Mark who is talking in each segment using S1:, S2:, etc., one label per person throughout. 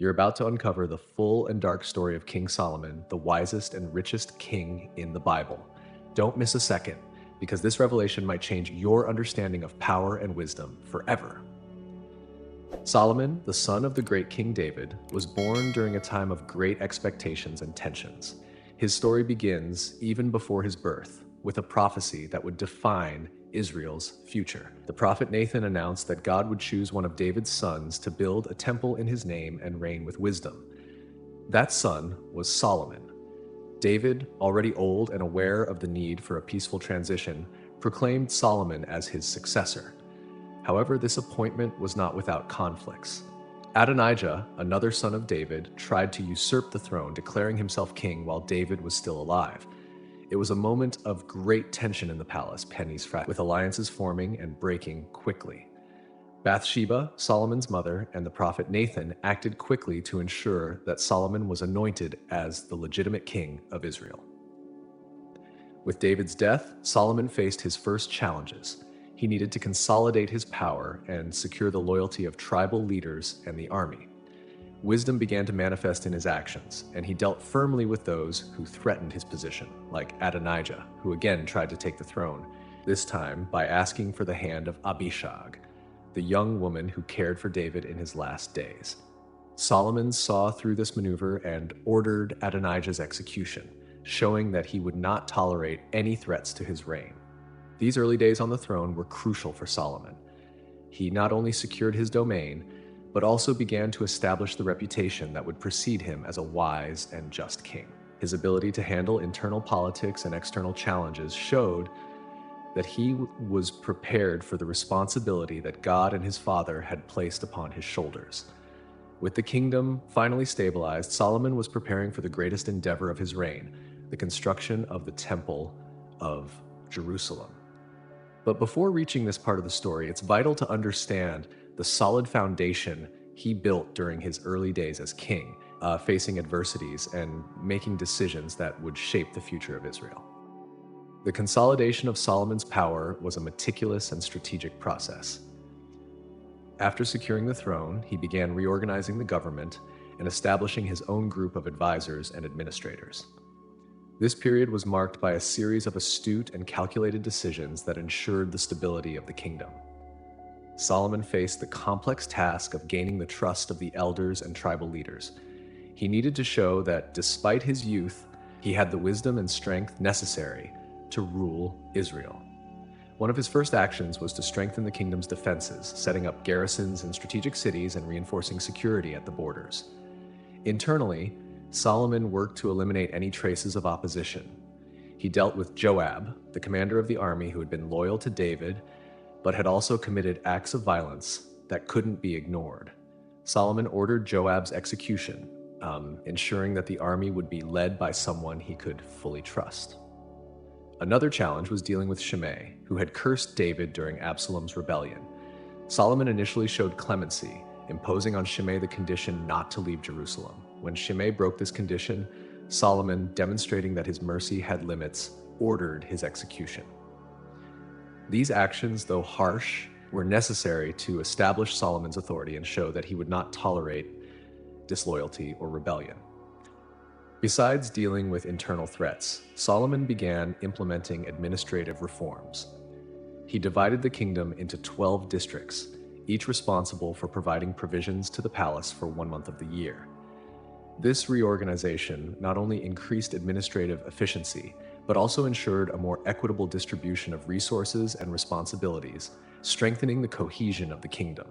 S1: You're about to uncover the full and dark story of King Solomon, the wisest and richest king in the Bible. Don't miss a second, because this revelation might change your understanding of power and wisdom forever. Solomon, the son of the great King David, was born during a time of great expectations and tensions. His story begins even before his birth, with a prophecy that would define Israel's future. The prophet Nathan announced that God would choose one of David's sons to build a temple in his name and reign with wisdom. That son was Solomon. David, already old and aware of the need for a peaceful transition, proclaimed Solomon as his successor. However, this appointment was not without conflicts. Adonijah, another son of David, tried to usurp the throne, declaring himself king while David was still alive. It was a moment of great tension in the palace, pennies frat, with alliances forming and breaking quickly. Bathsheba, Solomon's mother, and the prophet Nathan acted quickly to ensure that Solomon was anointed as the legitimate king of Israel. With David's death, Solomon faced his first challenges. He needed to consolidate his power and secure the loyalty of tribal leaders and the army. Wisdom began to manifest in his actions, and he dealt firmly with those who threatened his position, like Adonijah, who again tried to take the throne, this time by asking for the hand of Abishag, the young woman who cared for David in his last days. Solomon saw through this maneuver and ordered Adonijah's execution, showing that he would not tolerate any threats to his reign. These early days on the throne were crucial for Solomon. He not only secured his domain, but also began to establish the reputation that would precede him as a wise and just king. His ability to handle internal politics and external challenges showed that he was prepared for the responsibility that God and his father had placed upon his shoulders. With the kingdom finally stabilized, Solomon was preparing for the greatest endeavor of his reign, the construction of the Temple of Jerusalem. But before reaching this part of the story, it's vital to understand the solid foundation he built during his early days as king, facing adversities and making decisions that would shape the future of Israel. The consolidation of Solomon's power was a meticulous and strategic process. After securing the throne, he began reorganizing the government and establishing his own group of advisors and administrators. This period was marked by a series of astute and calculated decisions that ensured the stability of the kingdom. Solomon faced the complex task of gaining the trust of the elders and tribal leaders. He needed to show that despite his youth, he had the wisdom and strength necessary to rule Israel. One of his first actions was to strengthen the kingdom's defenses, setting up garrisons in strategic cities and reinforcing security at the borders. Internally, Solomon worked to eliminate any traces of opposition. He dealt with Joab, the commander of the army who had been loyal to David, but had also committed acts of violence that couldn't be ignored. Solomon ordered Joab's execution, ensuring that the army would be led by someone he could fully trust. Another challenge was dealing with Shimei, who had cursed David during Absalom's rebellion. Solomon initially showed clemency, imposing on Shimei the condition not to leave Jerusalem. When Shimei broke this condition, Solomon, demonstrating that his mercy had limits, ordered his execution. These actions, though harsh, were necessary to establish Solomon's authority and show that he would not tolerate disloyalty or rebellion. Besides dealing with internal threats, Solomon began implementing administrative reforms. He divided the kingdom into 12 districts, each responsible for providing provisions to the palace for 1 month of the year. This reorganization not only increased administrative efficiency, but also ensured a more equitable distribution of resources and responsibilities, strengthening the cohesion of the kingdom.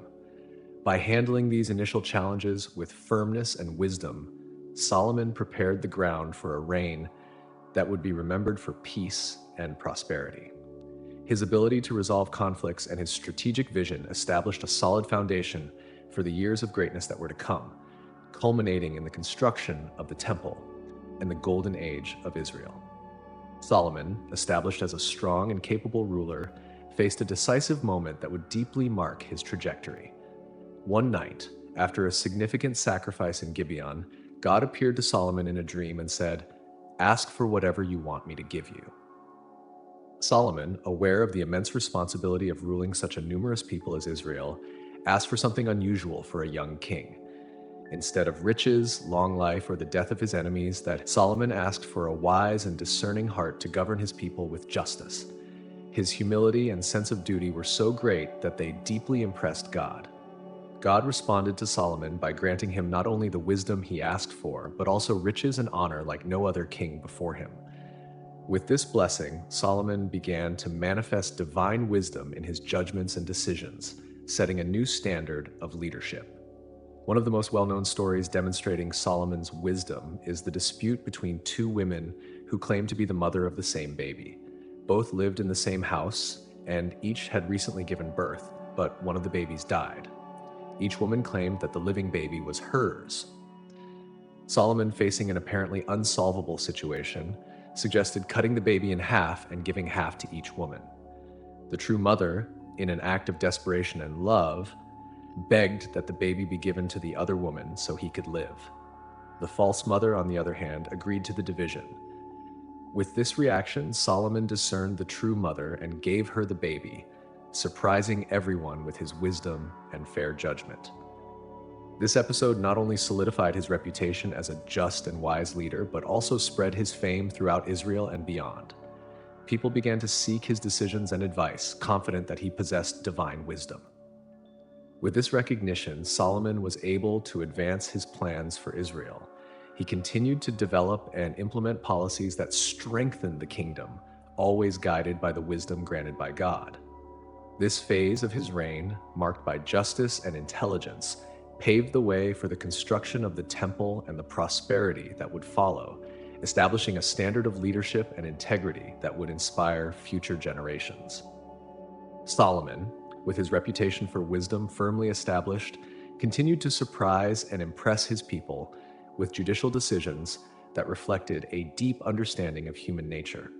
S1: By handling these initial challenges with firmness and wisdom, Solomon prepared the ground for a reign that would be remembered for peace and prosperity. His ability to resolve conflicts and his strategic vision established a solid foundation for the years of greatness that were to come, culminating in the construction of the temple and the golden age of Israel. Solomon, established as a strong and capable ruler, faced a decisive moment that would deeply mark his trajectory. One night, after a significant sacrifice in Gibeon, God appeared to Solomon in a dream and said, "Ask for whatever you want me to give you." Solomon, aware of the immense responsibility of ruling such a numerous people as Israel, asked for something unusual for a young king. Instead of riches, long life, or the death of his enemies, that Solomon asked for a wise and discerning heart to govern his people with justice. His humility and sense of duty were so great that they deeply impressed God. God responded to Solomon by granting him not only the wisdom he asked for, but also riches and honor like no other king before him. With this blessing, Solomon began to manifest divine wisdom in his judgments and decisions, setting a new standard of leadership. One of the most well-known stories demonstrating Solomon's wisdom is the dispute between two women who claimed to be the mother of the same baby. Both lived in the same house, and each had recently given birth, but one of the babies died. Each woman claimed that the living baby was hers. Solomon, facing an apparently unsolvable situation, suggested cutting the baby in half and giving half to each woman. The true mother, in an act of desperation and love, begged that the baby be given to the other woman so he could live. The false mother, on the other hand, agreed to the division. With this reaction, Solomon discerned the true mother and gave her the baby, surprising everyone with his wisdom and fair judgment. This episode not only solidified his reputation as a just and wise leader, but also spread his fame throughout Israel and beyond. People began to seek his decisions and advice, confident that he possessed divine wisdom. With this recognition, Solomon was able to advance his plans for Israel. He continued to develop and implement policies that strengthened the kingdom, always guided by the wisdom granted by God. This phase of his reign, marked by justice and intelligence, paved the way for the construction of the temple and the prosperity that would follow, establishing a standard of leadership and integrity that would inspire future generations. Solomon, with his reputation for wisdom firmly established, continued to surprise and impress his people with judicial decisions that reflected a deep understanding of human nature.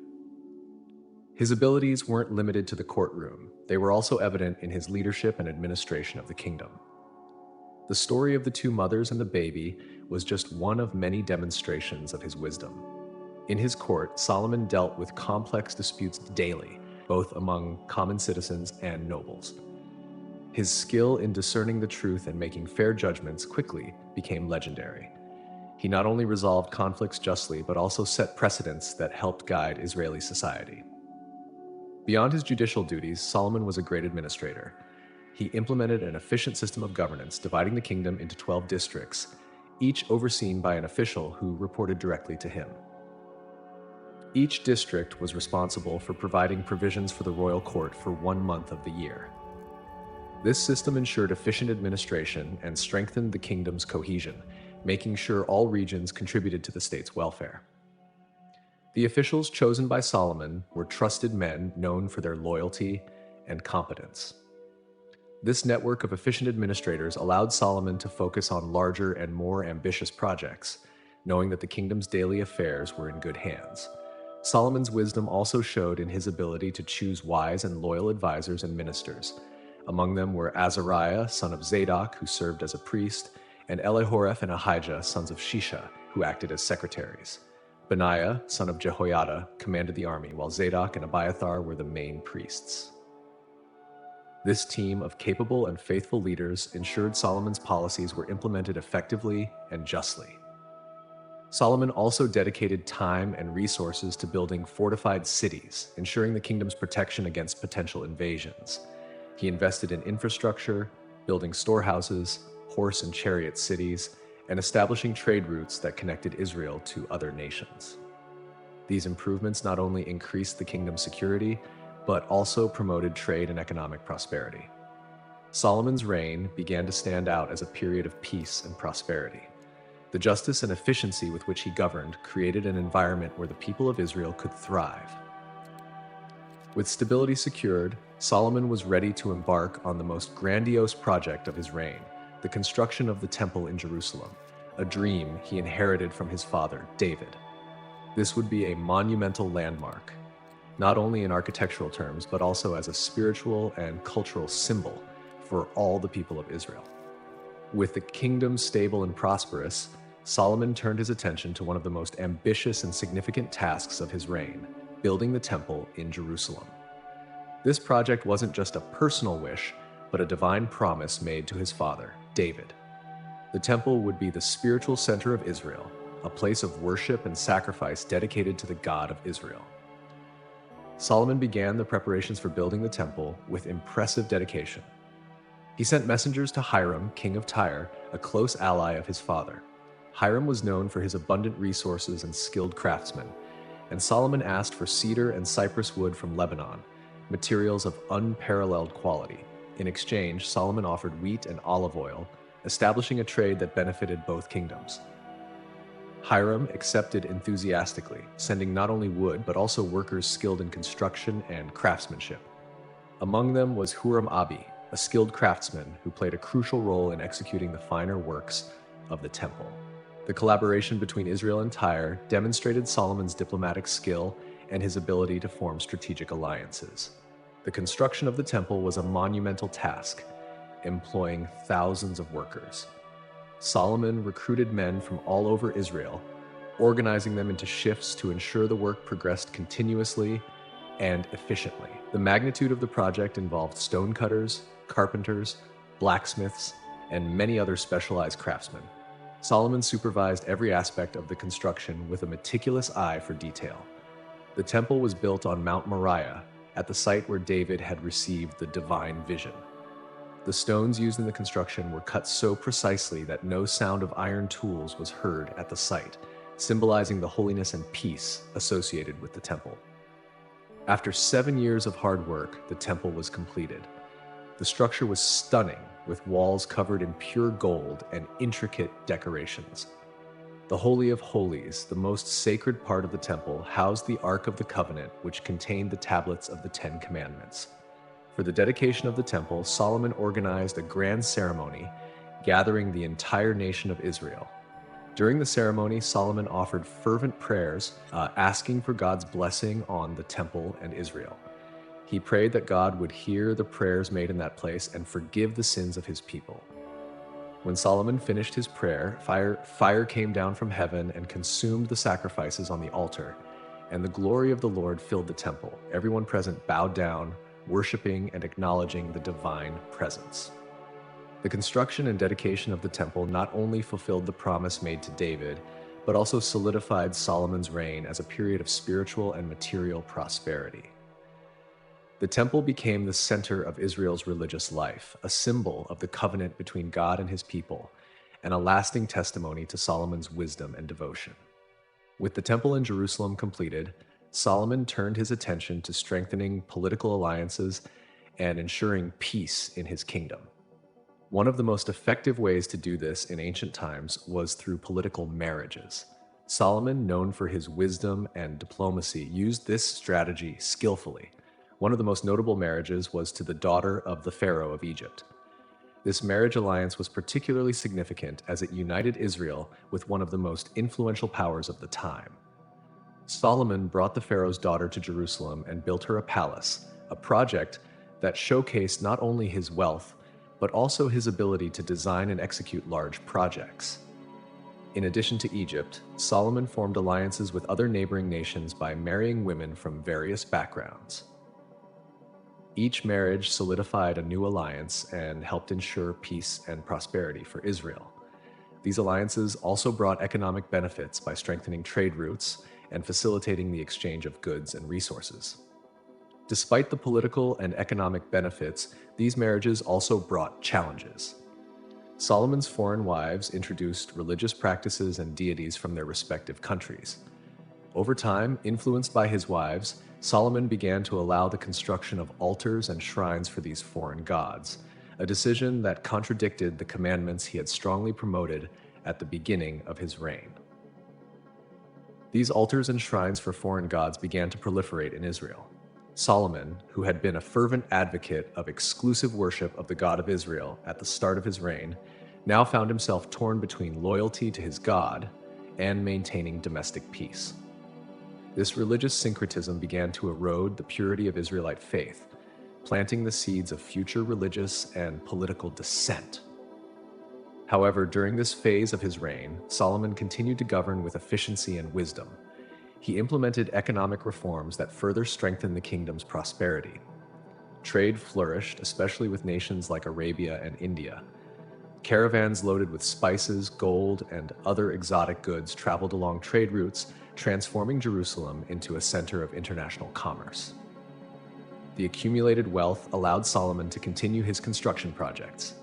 S1: His abilities weren't limited to the courtroom, they were also evident in his leadership and administration of the kingdom. The story of the two mothers and the baby was just one of many demonstrations of his wisdom. In his court, Solomon dealt with complex disputes daily, both among common citizens and nobles. His skill in discerning the truth and making fair judgments quickly became legendary. He not only resolved conflicts justly, but also set precedents that helped guide Israeli society. Beyond his judicial duties, Solomon was a great administrator. He implemented an efficient system of governance, dividing the kingdom into 12 districts, each overseen by an official who reported directly to him. Each district was responsible for providing provisions for the royal court for 1 month of the year. This system ensured efficient administration and strengthened the kingdom's cohesion, making sure all regions contributed to the state's welfare. The officials chosen by Solomon were trusted men known for their loyalty and competence. This network of efficient administrators allowed Solomon to focus on larger and more ambitious projects, knowing that the kingdom's daily affairs were in good hands. Solomon's wisdom also showed in his ability to choose wise and loyal advisors and ministers. Among them were Azariah, son of Zadok, who served as a priest, and Elihoreph and Ahijah, sons of Shisha, who acted as secretaries. Benaiah, son of Jehoiada, commanded the army, while Zadok and Abiathar were the main priests. This team of capable and faithful leaders ensured Solomon's policies were implemented effectively and justly. Solomon also dedicated time and resources to building fortified cities, ensuring the kingdom's protection against potential invasions. He invested in infrastructure, building storehouses, horse and chariot cities, and establishing trade routes that connected Israel to other nations. These improvements not only increased the kingdom's security, but also promoted trade and economic prosperity. Solomon's reign began to stand out as a period of peace and prosperity. The justice and efficiency with which he governed created an environment where the people of Israel could thrive. With stability secured, Solomon was ready to embark on the most grandiose project of his reign, the construction of the temple in Jerusalem, a dream he inherited from his father, David. This would be a monumental landmark, not only in architectural terms, but also as a spiritual and cultural symbol for all the people of Israel. With the kingdom stable and prosperous, Solomon turned his attention to one of the most ambitious and significant tasks of his reign, building the temple in Jerusalem. This project wasn't just a personal wish, but a divine promise made to his father, David. The temple would be the spiritual center of Israel, a place of worship and sacrifice dedicated to the God of Israel. Solomon began the preparations for building the temple with impressive dedication. He sent messengers to Hiram, king of Tyre, a close ally of his father. Hiram was known for his abundant resources and skilled craftsmen, and Solomon asked for cedar and cypress wood from Lebanon, materials of unparalleled quality. In exchange, Solomon offered wheat and olive oil, establishing a trade that benefited both kingdoms. Hiram accepted enthusiastically, sending not only wood but also workers skilled in construction and craftsmanship. Among them was Huram-Abi, a skilled craftsman who played a crucial role in executing the finer works of the temple. The collaboration between Israel and Tyre demonstrated Solomon's diplomatic skill and his ability to form strategic alliances. The construction of the temple was a monumental task, employing thousands of workers. Solomon recruited men from all over Israel, organizing them into shifts to ensure the work progressed continuously and efficiently. The magnitude of the project involved stonecutters, carpenters, blacksmiths, and many other specialized craftsmen. Solomon supervised every aspect of the construction with a meticulous eye for detail. The temple was built on Mount Moriah, at the site where David had received the divine vision. The stones used in the construction were cut so precisely that no sound of iron tools was heard at the site, symbolizing the holiness and peace associated with the temple. After 7 years of hard work, the temple was completed. The structure was stunning, with walls covered in pure gold and intricate decorations. The Holy of Holies, the most sacred part of the temple, housed the Ark of the Covenant, which contained the tablets of the Ten Commandments. For the dedication of the temple, Solomon organized a grand ceremony, gathering the entire nation of Israel. During the ceremony, Solomon offered fervent prayers, asking for God's blessing on the temple and Israel. He prayed that God would hear the prayers made in that place and forgive the sins of his people. When Solomon finished his prayer, fire came down from heaven and consumed the sacrifices on the altar, and the glory of the Lord filled the temple. Everyone present bowed down, worshiping and acknowledging the divine presence. The construction and dedication of the temple not only fulfilled the promise made to David, but also solidified Solomon's reign as a period of spiritual and material prosperity. The temple became the center of Israel's religious life, a symbol of the covenant between God and his people, and a lasting testimony to Solomon's wisdom and devotion. With the temple in Jerusalem completed, Solomon turned his attention to strengthening political alliances and ensuring peace in his kingdom. One of the most effective ways to do this in ancient times was through political marriages. Solomon, known for his wisdom and diplomacy, used this strategy skillfully. One of the most notable marriages was to the daughter of the Pharaoh of Egypt. This marriage alliance was particularly significant as it united Israel with one of the most influential powers of the time. Solomon brought the Pharaoh's daughter to Jerusalem and built her a palace, a project that showcased not only his wealth, but also his ability to design and execute large projects. In addition to Egypt, Solomon formed alliances with other neighboring nations by marrying women from various backgrounds. Each marriage solidified a new alliance and helped ensure peace and prosperity for Israel. These alliances also brought economic benefits by strengthening trade routes and facilitating the exchange of goods and resources. Despite the political and economic benefits, these marriages also brought challenges. Solomon's foreign wives introduced religious practices and deities from their respective countries. Over time, influenced by his wives, Solomon began to allow the construction of altars and shrines for these foreign gods, a decision that contradicted the commandments he had strongly promoted at the beginning of his reign. These altars and shrines for foreign gods began to proliferate in Israel. Solomon, who had been a fervent advocate of exclusive worship of the God of Israel at the start of his reign, now found himself torn between loyalty to his God and maintaining domestic peace. This religious syncretism began to erode the purity of Israelite faith, planting the seeds of future religious and political dissent. However, during this phase of his reign, Solomon continued to govern with efficiency and wisdom. He implemented economic reforms that further strengthened the kingdom's prosperity. Trade flourished, especially with nations like Arabia and India. Caravans loaded with spices, gold, and other exotic goods traveled along trade routes, transforming Jerusalem into a center of international commerce. The accumulated wealth allowed Solomon to continue his construction projects.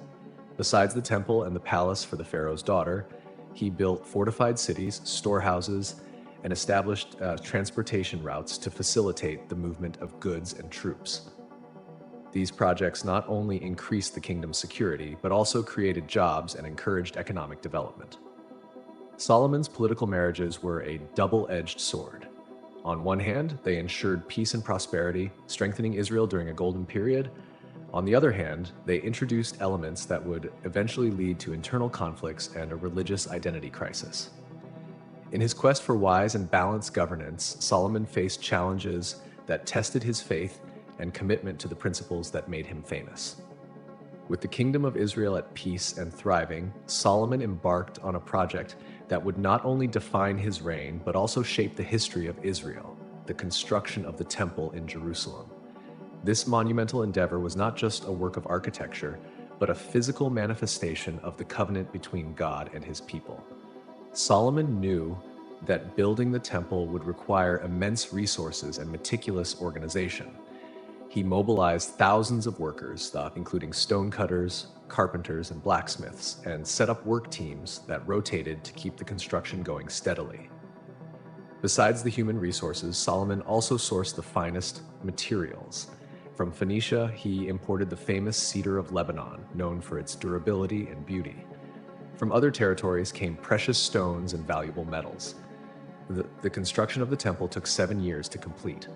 S1: Besides the temple and the palace for the pharaoh's daughter, he built fortified cities, storehouses, and established transportation routes to facilitate the movement of goods and troops. These projects not only increased the kingdom's security, but also created jobs and encouraged economic development. Solomon's political marriages were a double-edged sword. On one hand, they ensured peace and prosperity, strengthening Israel during a golden period. On the other hand, they introduced elements that would eventually lead to internal conflicts and a religious identity crisis. In his quest for wise and balanced governance, Solomon faced challenges that tested his faith and commitment to the principles that made him famous. With the kingdom of Israel at peace and thriving, Solomon embarked on a project that would not only define his reign, but also shape the history of Israel, the construction of the temple in Jerusalem. This monumental endeavor was not just a work of architecture, but a physical manifestation of the covenant between God and his people. Solomon knew that building the temple would require immense resources and meticulous organization. He mobilized thousands of workers, including stonecutters, carpenters, and blacksmiths, and set up work teams that rotated to keep the construction going steadily. Besides the human resources, Solomon also sourced the finest materials. From Phoenicia, he imported the famous cedar of Lebanon, known for its durability and beauty. From other territories came precious stones and valuable metals. The construction of the temple took 7 years to complete.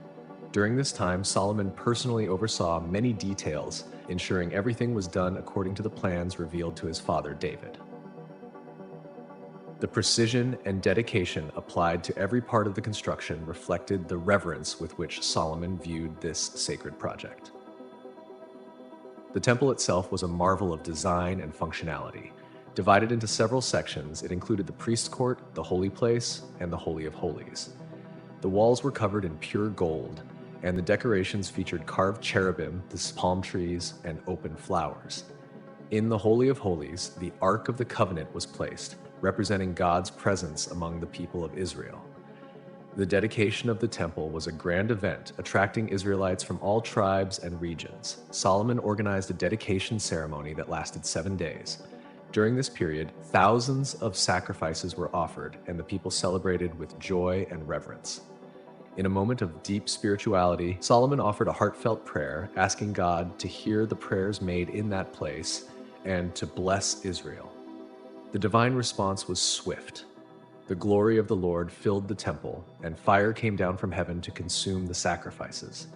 S1: During this time, Solomon personally oversaw many details, ensuring everything was done according to the plans revealed to his father David. The precision and dedication applied to every part of the construction reflected the reverence with which Solomon viewed this sacred project. The temple itself was a marvel of design and functionality. Divided into several sections, it included the priest's court, the holy place, and the Holy of Holies. The walls were covered in pure gold, and the decorations featured carved cherubim, the palm trees, and open flowers. In the Holy of Holies, the Ark of the Covenant was placed, representing God's presence among the people of Israel. The dedication of the temple was a grand event, attracting Israelites from all tribes and regions. Solomon organized a dedication ceremony that lasted 7 days. During this period, thousands of sacrifices were offered, and the people celebrated with joy and reverence. In a moment of deep spirituality, Solomon offered a heartfelt prayer, asking God to hear the prayers made in that place and to bless Israel. The divine response was swift. The glory of the Lord filled the temple, and fire came down from heaven to consume the sacrifices.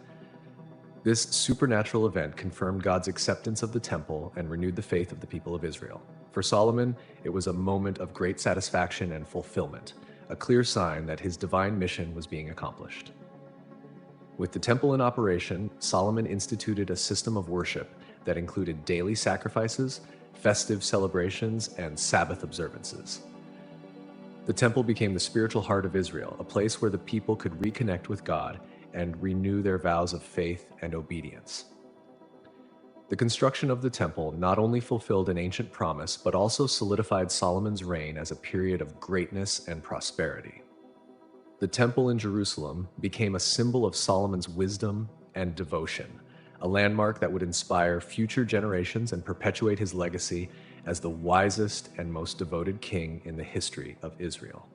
S1: This supernatural event confirmed God's acceptance of the temple and renewed the faith of the people of Israel. For Solomon, it was a moment of great satisfaction and fulfillment, a clear sign that his divine mission was being accomplished. With the temple in operation, Solomon instituted a system of worship that included daily sacrifices, festive celebrations, and Sabbath observances. The temple became the spiritual heart of Israel, a place where the people could reconnect with God and renew their vows of faith and obedience. The construction of the temple not only fulfilled an ancient promise, but also solidified Solomon's reign as a period of greatness and prosperity. The temple in Jerusalem became a symbol of Solomon's wisdom and devotion, a landmark that would inspire future generations and perpetuate his legacy as the wisest and most devoted king in the history of Israel.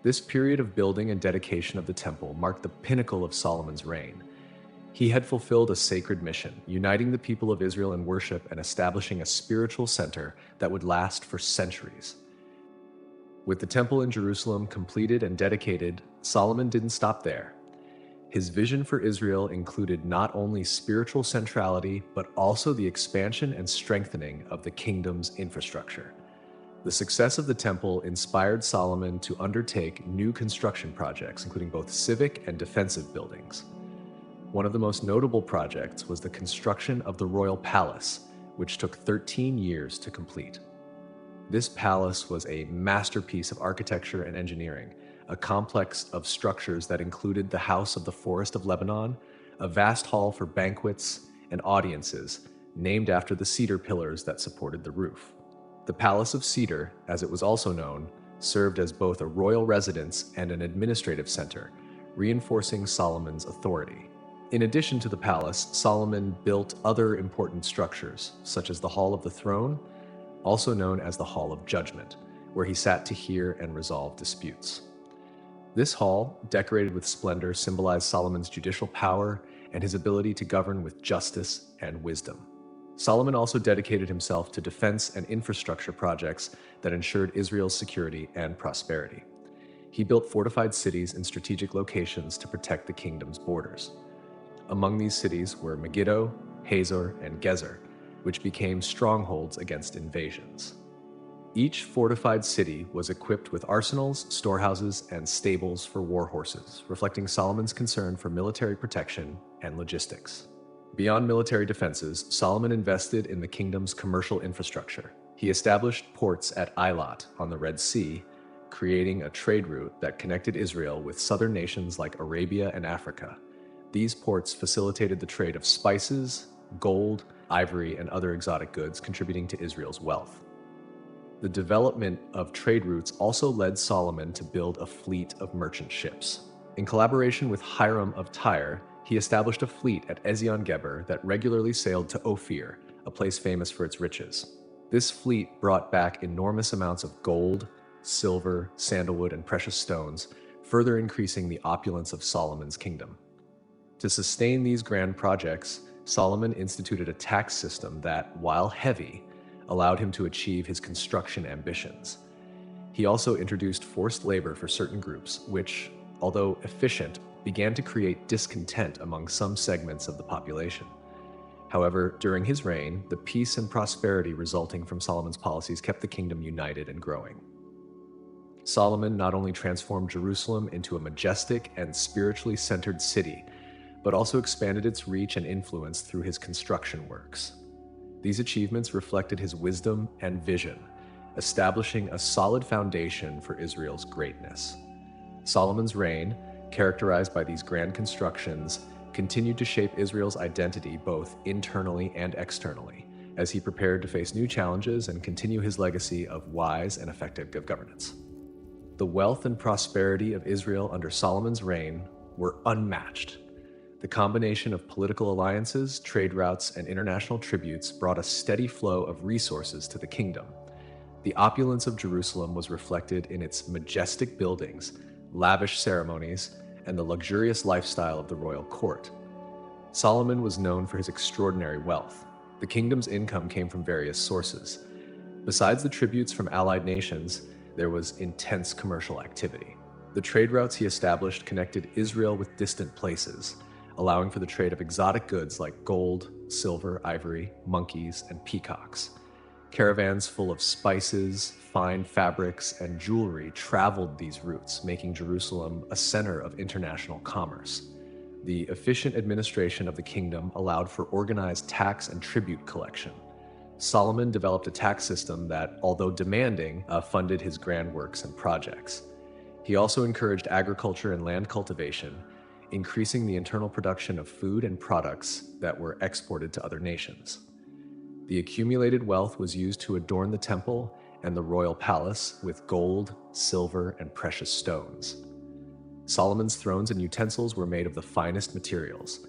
S1: This period of building and dedication of the temple marked the pinnacle of Solomon's reign. He had fulfilled a sacred mission, uniting the people of Israel in worship and establishing a spiritual center that would last for centuries. With the temple in Jerusalem completed and dedicated, Solomon didn't stop there. His vision for Israel included not only spiritual centrality, but also the expansion and strengthening of the kingdom's infrastructure. The success of the temple inspired Solomon to undertake new construction projects, including both civic and defensive buildings. One of the most notable projects was the construction of the royal palace, which took 13 years to complete. This palace was a masterpiece of architecture and engineering, a complex of structures that included the House of the Forest of Lebanon, a vast hall for banquets and audiences, named after the cedar pillars that supported the roof. The Palace of Cedar, as it was also known, served as both a royal residence and an administrative center, reinforcing Solomon's authority. In addition to the palace, Solomon built other important structures, such as the Hall of the Throne, also known as the Hall of Judgment, where he sat to hear and resolve disputes. This hall, decorated with splendor, symbolized Solomon's judicial power and his ability to govern with justice and wisdom. Solomon also dedicated himself to defense and infrastructure projects that ensured Israel's security and prosperity. He built fortified cities in strategic locations to protect the kingdom's borders. Among these cities were Megiddo, Hazor, and Gezer, which became strongholds against invasions. Each fortified city was equipped with arsenals, storehouses, and stables for war horses, reflecting Solomon's concern for military protection and logistics. Beyond military defenses, Solomon invested in the kingdom's commercial infrastructure. He established ports at Eilat on the Red Sea, creating a trade route that connected Israel with southern nations like Arabia and Africa. These ports facilitated the trade of spices, gold, ivory, and other exotic goods, contributing to Israel's wealth. The development of trade routes also led Solomon to build a fleet of merchant ships. In collaboration with Hiram of Tyre, he established a fleet at Ezion-Geber that regularly sailed to Ophir, a place famous for its riches. This fleet brought back enormous amounts of gold, silver, sandalwood, and precious stones, further increasing the opulence of Solomon's kingdom. To sustain these grand projects, Solomon instituted a tax system that, while heavy, allowed him to achieve his construction ambitions. He also introduced forced labor for certain groups, which, although efficient, began to create discontent among some segments of the population. However, during his reign, the peace and prosperity resulting from Solomon's policies kept the kingdom united and growing. Solomon not only transformed Jerusalem into a majestic and spiritually centered city, but also expanded its reach and influence through his construction works. These achievements reflected his wisdom and vision, establishing a solid foundation for Israel's greatness. Solomon's reign, characterized by these grand constructions, continued to shape Israel's identity both internally and externally, as he prepared to face new challenges and continue his legacy of wise and effective governance. The wealth and prosperity of Israel under Solomon's reign were unmatched. The combination of political alliances, trade routes, and international tributes brought a steady flow of resources to the kingdom. The opulence of Jerusalem was reflected in its majestic buildings, lavish ceremonies, and the luxurious lifestyle of the royal court. Solomon was known for his extraordinary wealth. The kingdom's income came from various sources. Besides the tributes from allied nations, there was intense commercial activity. The trade routes he established connected Israel with distant places, allowing for the trade of exotic goods like gold, silver, ivory, monkeys, and peacocks. Caravans full of spices, fine fabrics, and jewelry traveled these routes, making Jerusalem a center of international commerce. The efficient administration of the kingdom allowed for organized tax and tribute collection. Solomon developed a tax system that, although demanding, funded his grand works and projects. He also encouraged agriculture and land cultivation, increasing the internal production of food and products that were exported to other nations. The accumulated wealth was used to adorn the temple and the royal palace with gold, silver, and precious stones. Solomon's thrones and utensils were made of the finest materials.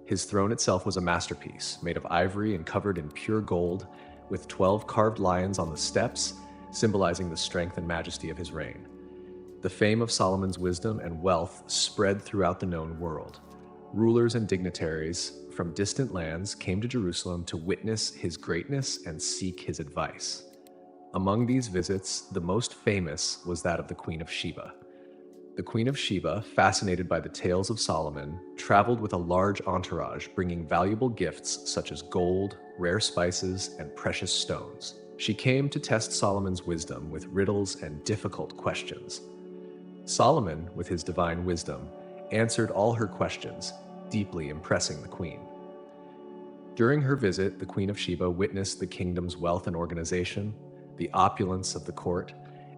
S1: His throne itself was a masterpiece, made of ivory and covered in pure gold, with 12 carved lions on the steps, symbolizing the strength and majesty of his reign. The fame of Solomon's wisdom and wealth spread throughout the known world. Rulers and dignitaries from distant lands came to Jerusalem to witness his greatness and seek his advice. Among these visits, the most famous was that of the Queen of Sheba. The Queen of Sheba, fascinated by the tales of Solomon, traveled with a large entourage, bringing valuable gifts such as gold, rare spices, and precious stones. She came to test Solomon's wisdom with riddles and difficult questions. Solomon, with his divine wisdom, answered all her questions, deeply impressing the queen. During her visit, the Queen of Sheba witnessed the kingdom's wealth and organization, the opulence of the court,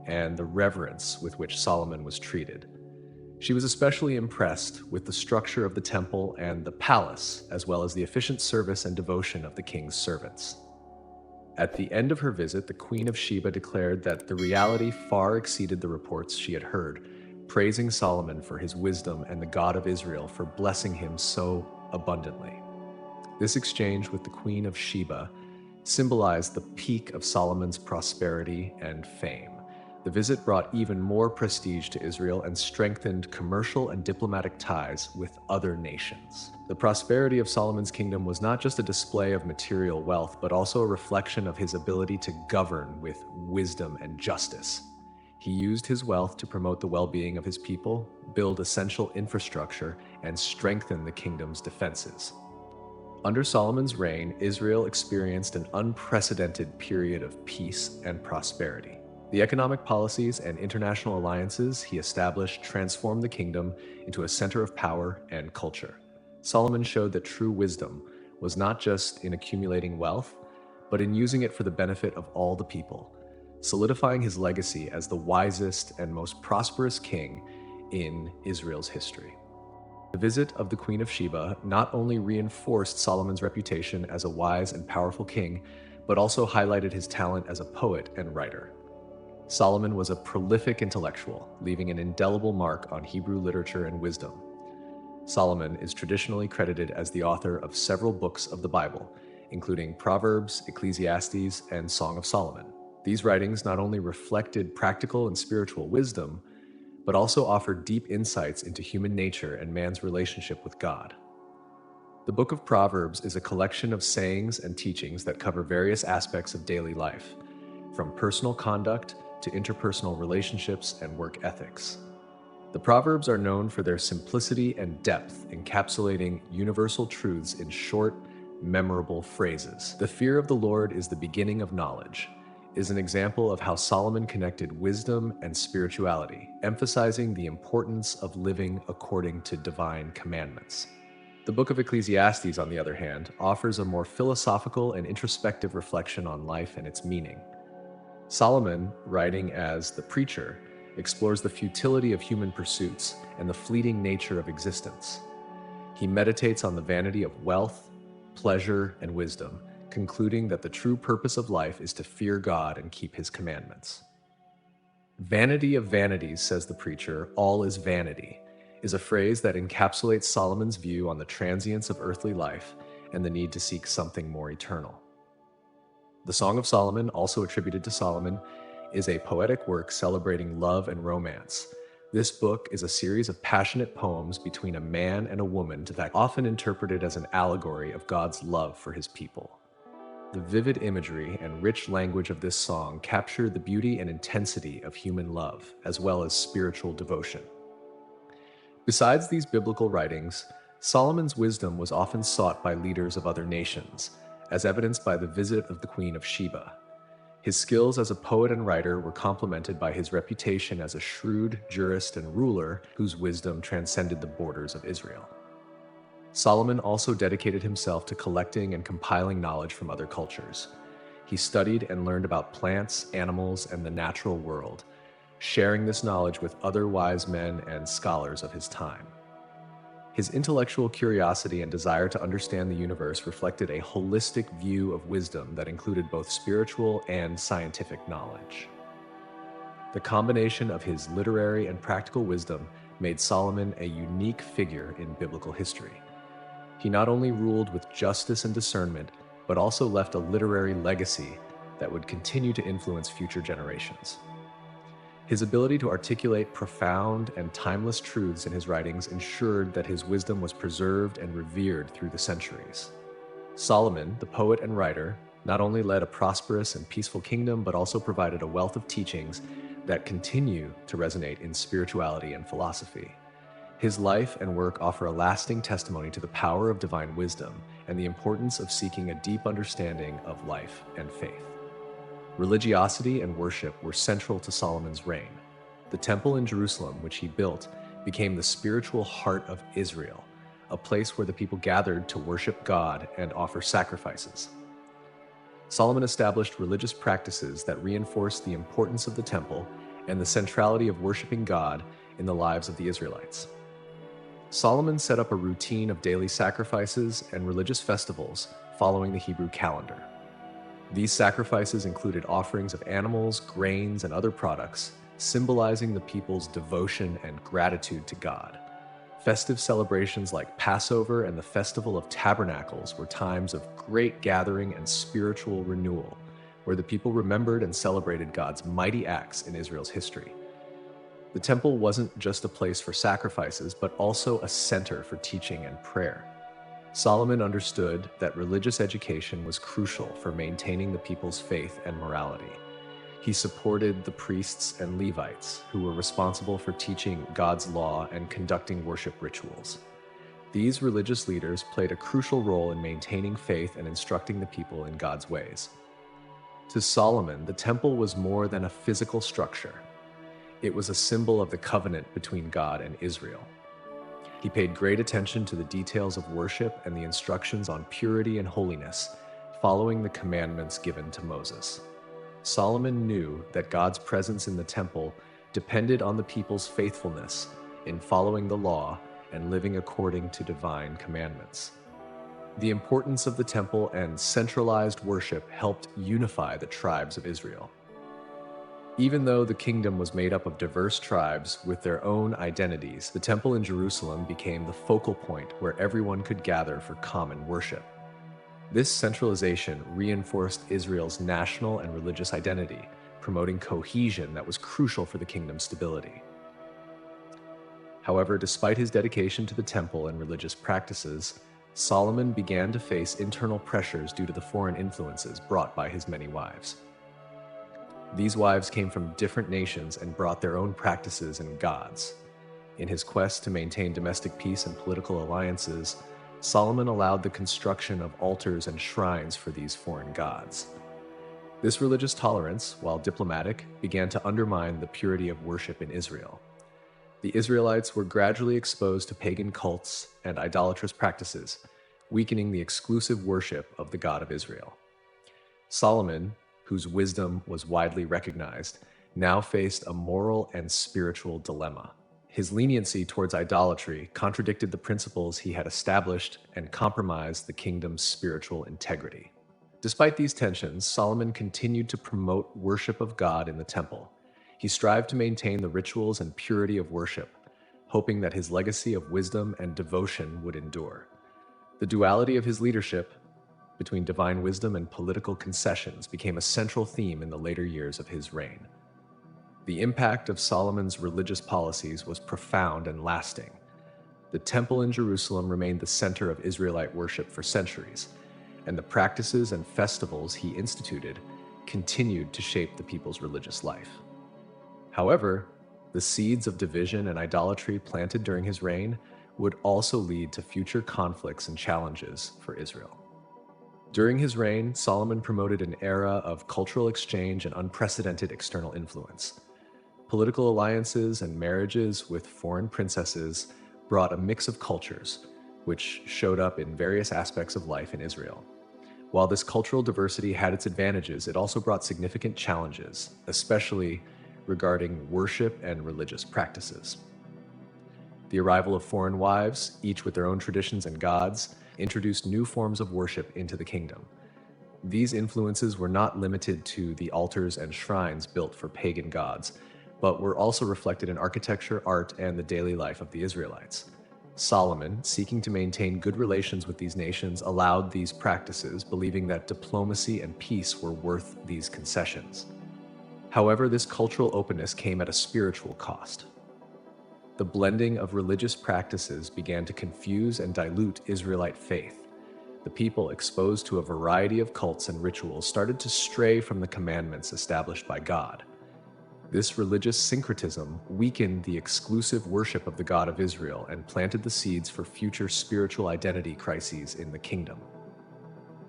S1: and the reverence with which Solomon was treated. She was especially impressed with the structure of the temple and the palace, as well as the efficient service and devotion of the king's servants. At the end of her visit, the Queen of Sheba declared that the reality far exceeded the reports she had heard, praising Solomon for his wisdom and the God of Israel for blessing him so abundantly. This exchange with the Queen of Sheba symbolized the peak of Solomon's prosperity and fame. The visit brought even more prestige to Israel and strengthened commercial and diplomatic ties with other nations. The prosperity of Solomon's kingdom was not just a display of material wealth, but also a reflection of his ability to govern with wisdom and justice. He used his wealth to promote the well-being of his people, build essential infrastructure, and strengthen the kingdom's defenses. Under Solomon's reign, Israel experienced an unprecedented period of peace and prosperity. The economic policies and international alliances he established transformed the kingdom into a center of power and culture. Solomon showed that true wisdom was not just in accumulating wealth, but in using it for the benefit of all the people, solidifying his legacy as the wisest and most prosperous king in Israel's history. The visit of the Queen of Sheba not only reinforced Solomon's reputation as a wise and powerful king, but also highlighted his talent as a poet and writer. Solomon was a prolific intellectual, leaving an indelible mark on Hebrew literature and wisdom. Solomon is traditionally credited as the author of several books of the Bible, including Proverbs, Ecclesiastes, and Song of Solomon. These writings not only reflected practical and spiritual wisdom, but also offered deep insights into human nature and man's relationship with God. The Book of Proverbs is a collection of sayings and teachings that cover various aspects of daily life, from personal conduct to interpersonal relationships and work ethics. The Proverbs are known for their simplicity and depth, encapsulating universal truths in short, memorable phrases. The fear of the Lord is the beginning of knowledge is an example of how Solomon connected wisdom and spirituality, emphasizing the importance of living according to divine commandments. The Book of Ecclesiastes, on the other hand, offers a more philosophical and introspective reflection on life and its meaning. Solomon, writing as the preacher, explores the futility of human pursuits and the fleeting nature of existence. He meditates on the vanity of wealth, pleasure, and wisdom, concluding that the true purpose of life is to fear God and keep his commandments. Vanity of vanities, says the preacher, all is vanity, is a phrase that encapsulates Solomon's view on the transience of earthly life and the need to seek something more eternal. The Song of Solomon, also attributed to Solomon, is a poetic work celebrating love and romance. This book is a series of passionate poems between a man and a woman that often interpreted as an allegory of God's love for his people. The vivid imagery and rich language of this song capture the beauty and intensity of human love, as well as spiritual devotion. Besides these biblical writings, Solomon's wisdom was often sought by leaders of other nations, as evidenced by the visit of the Queen of Sheba. His skills as a poet and writer were complemented by his reputation as a shrewd jurist and ruler whose wisdom transcended the borders of Israel. Solomon also dedicated himself to collecting and compiling knowledge from other cultures. He studied and learned about plants, animals, and the natural world, sharing this knowledge with other wise men and scholars of his time. His intellectual curiosity and desire to understand the universe reflected a holistic view of wisdom that included both spiritual and scientific knowledge. The combination of his literary and practical wisdom made Solomon a unique figure in biblical history. He not only ruled with justice and discernment, but also left a literary legacy that would continue to influence future generations. His ability to articulate profound and timeless truths in his writings ensured that his wisdom was preserved and revered through the centuries. Solomon, the poet and writer, not only led a prosperous and peaceful kingdom, but also provided a wealth of teachings that continue to resonate in spirituality and philosophy. His life and work offer a lasting testimony to the power of divine wisdom and the importance of seeking a deep understanding of life and faith. Religiosity and worship were central to Solomon's reign. The temple in Jerusalem, which he built, became the spiritual heart of Israel, a place where the people gathered to worship God and offer sacrifices. Solomon established religious practices that reinforced the importance of the temple and the centrality of worshiping God in the lives of the Israelites. Solomon set up a routine of daily sacrifices and religious festivals following the Hebrew calendar. These sacrifices included offerings of animals, grains, and other products, symbolizing the people's devotion and gratitude to God. Festive celebrations like Passover and the Festival of Tabernacles were times of great gathering and spiritual renewal, where the people remembered and celebrated God's mighty acts in Israel's history. The temple wasn't just a place for sacrifices, but also a center for teaching and prayer. Solomon understood that religious education was crucial for maintaining the people's faith and morality. He supported the priests and Levites, who were responsible for teaching God's law and conducting worship rituals. These religious leaders played a crucial role in maintaining faith and instructing the people in God's ways. To Solomon, the temple was more than a physical structure. It was a symbol of the covenant between God and Israel. He paid great attention to the details of worship and the instructions on purity and holiness, following the commandments given to Moses. Solomon knew that God's presence in the temple depended on the people's faithfulness in following the law and living according to divine commandments. The importance of the temple and centralized worship helped unify the tribes of Israel. Even though the kingdom was made up of diverse tribes with their own identities, the temple in Jerusalem became the focal point where everyone could gather for common worship. This centralization reinforced Israel's national and religious identity, promoting cohesion that was crucial for the kingdom's stability. However, despite his dedication to the temple and religious practices, Solomon began to face internal pressures due to the foreign influences brought by his many wives. These wives came from different nations and brought their own practices and gods. In his quest to maintain domestic peace and political alliances, Solomon allowed the construction of altars and shrines for these foreign gods. This religious tolerance, while diplomatic, began to undermine the purity of worship in Israel. The Israelites were gradually exposed to pagan cults and idolatrous practices, weakening the exclusive worship of the God of Israel. Solomon, whose wisdom was widely recognized, now faced a moral and spiritual dilemma. His leniency towards idolatry contradicted the principles he had established and compromised the kingdom's spiritual integrity. Despite these tensions, Solomon continued to promote worship of God in the temple. He strived to maintain the rituals and purity of worship, hoping that his legacy of wisdom and devotion would endure. The duality of his leadership between divine wisdom and political concessions became a central theme in the later years of his reign. The impact of Solomon's religious policies was profound and lasting. The temple in Jerusalem remained the center of Israelite worship for centuries, and the practices and festivals he instituted continued to shape the people's religious life. However, the seeds of division and idolatry planted during his reign would also lead to future conflicts and challenges for Israel. During his reign, Solomon promoted an era of cultural exchange and unprecedented external influence. Political alliances and marriages with foreign princesses brought a mix of cultures, which showed up in various aspects of life in Israel. While this cultural diversity had its advantages, it also brought significant challenges, especially regarding worship and religious practices. The arrival of foreign wives, each with their own traditions and gods, introduced new forms of worship into the kingdom. These influences were not limited to the altars and shrines built for pagan gods, but were also reflected in architecture, art, and the daily life of the Israelites. Solomon, seeking to maintain good relations with these nations, allowed these practices, believing that diplomacy and peace were worth these concessions. However, this cultural openness came at a spiritual cost. The blending of religious practices began to confuse and dilute Israelite faith. The people, exposed to a variety of cults and rituals, started to stray from the commandments established by God. This religious syncretism weakened the exclusive worship of the God of Israel and planted the seeds for future spiritual identity crises in the kingdom.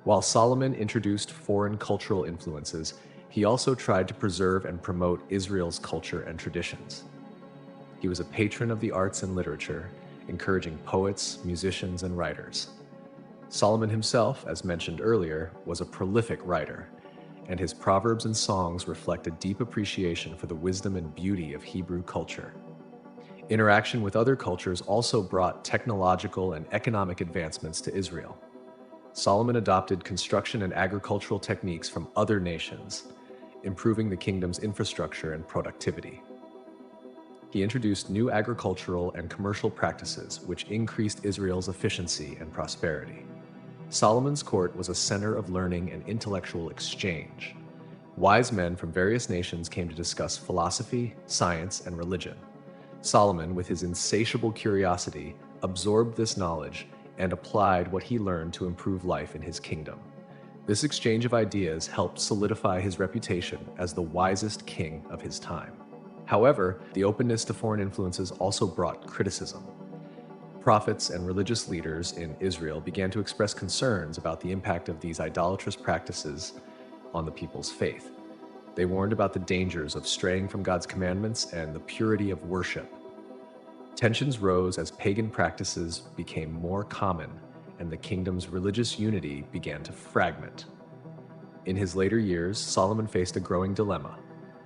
S1: While Solomon introduced foreign cultural influences, he also tried to preserve and promote Israel's culture and traditions. He was a patron of the arts and literature, encouraging poets, musicians, and writers. Solomon himself, as mentioned earlier, was a prolific writer, and his proverbs and songs reflect a deep appreciation for the wisdom and beauty of Hebrew culture. Interaction with other cultures also brought technological and economic advancements to Israel. Solomon adopted construction and agricultural techniques from other nations, improving the kingdom's infrastructure and productivity. He introduced new agricultural and commercial practices which increased Israel's efficiency and prosperity. Solomon's court was a center of learning and intellectual exchange. Wise men from various nations came to discuss philosophy, science, and religion. Solomon, with his insatiable curiosity, absorbed this knowledge and applied what he learned to improve life in his kingdom. This exchange of ideas helped solidify his reputation as the wisest king of his time. However, the openness to foreign influences also brought criticism. Prophets and religious leaders in Israel began to express concerns about the impact of these idolatrous practices on the people's faith. They warned about the dangers of straying from God's commandments and the purity of worship. Tensions rose as pagan practices became more common and the kingdom's religious unity began to fragment. In his later years, Solomon faced a growing dilemma.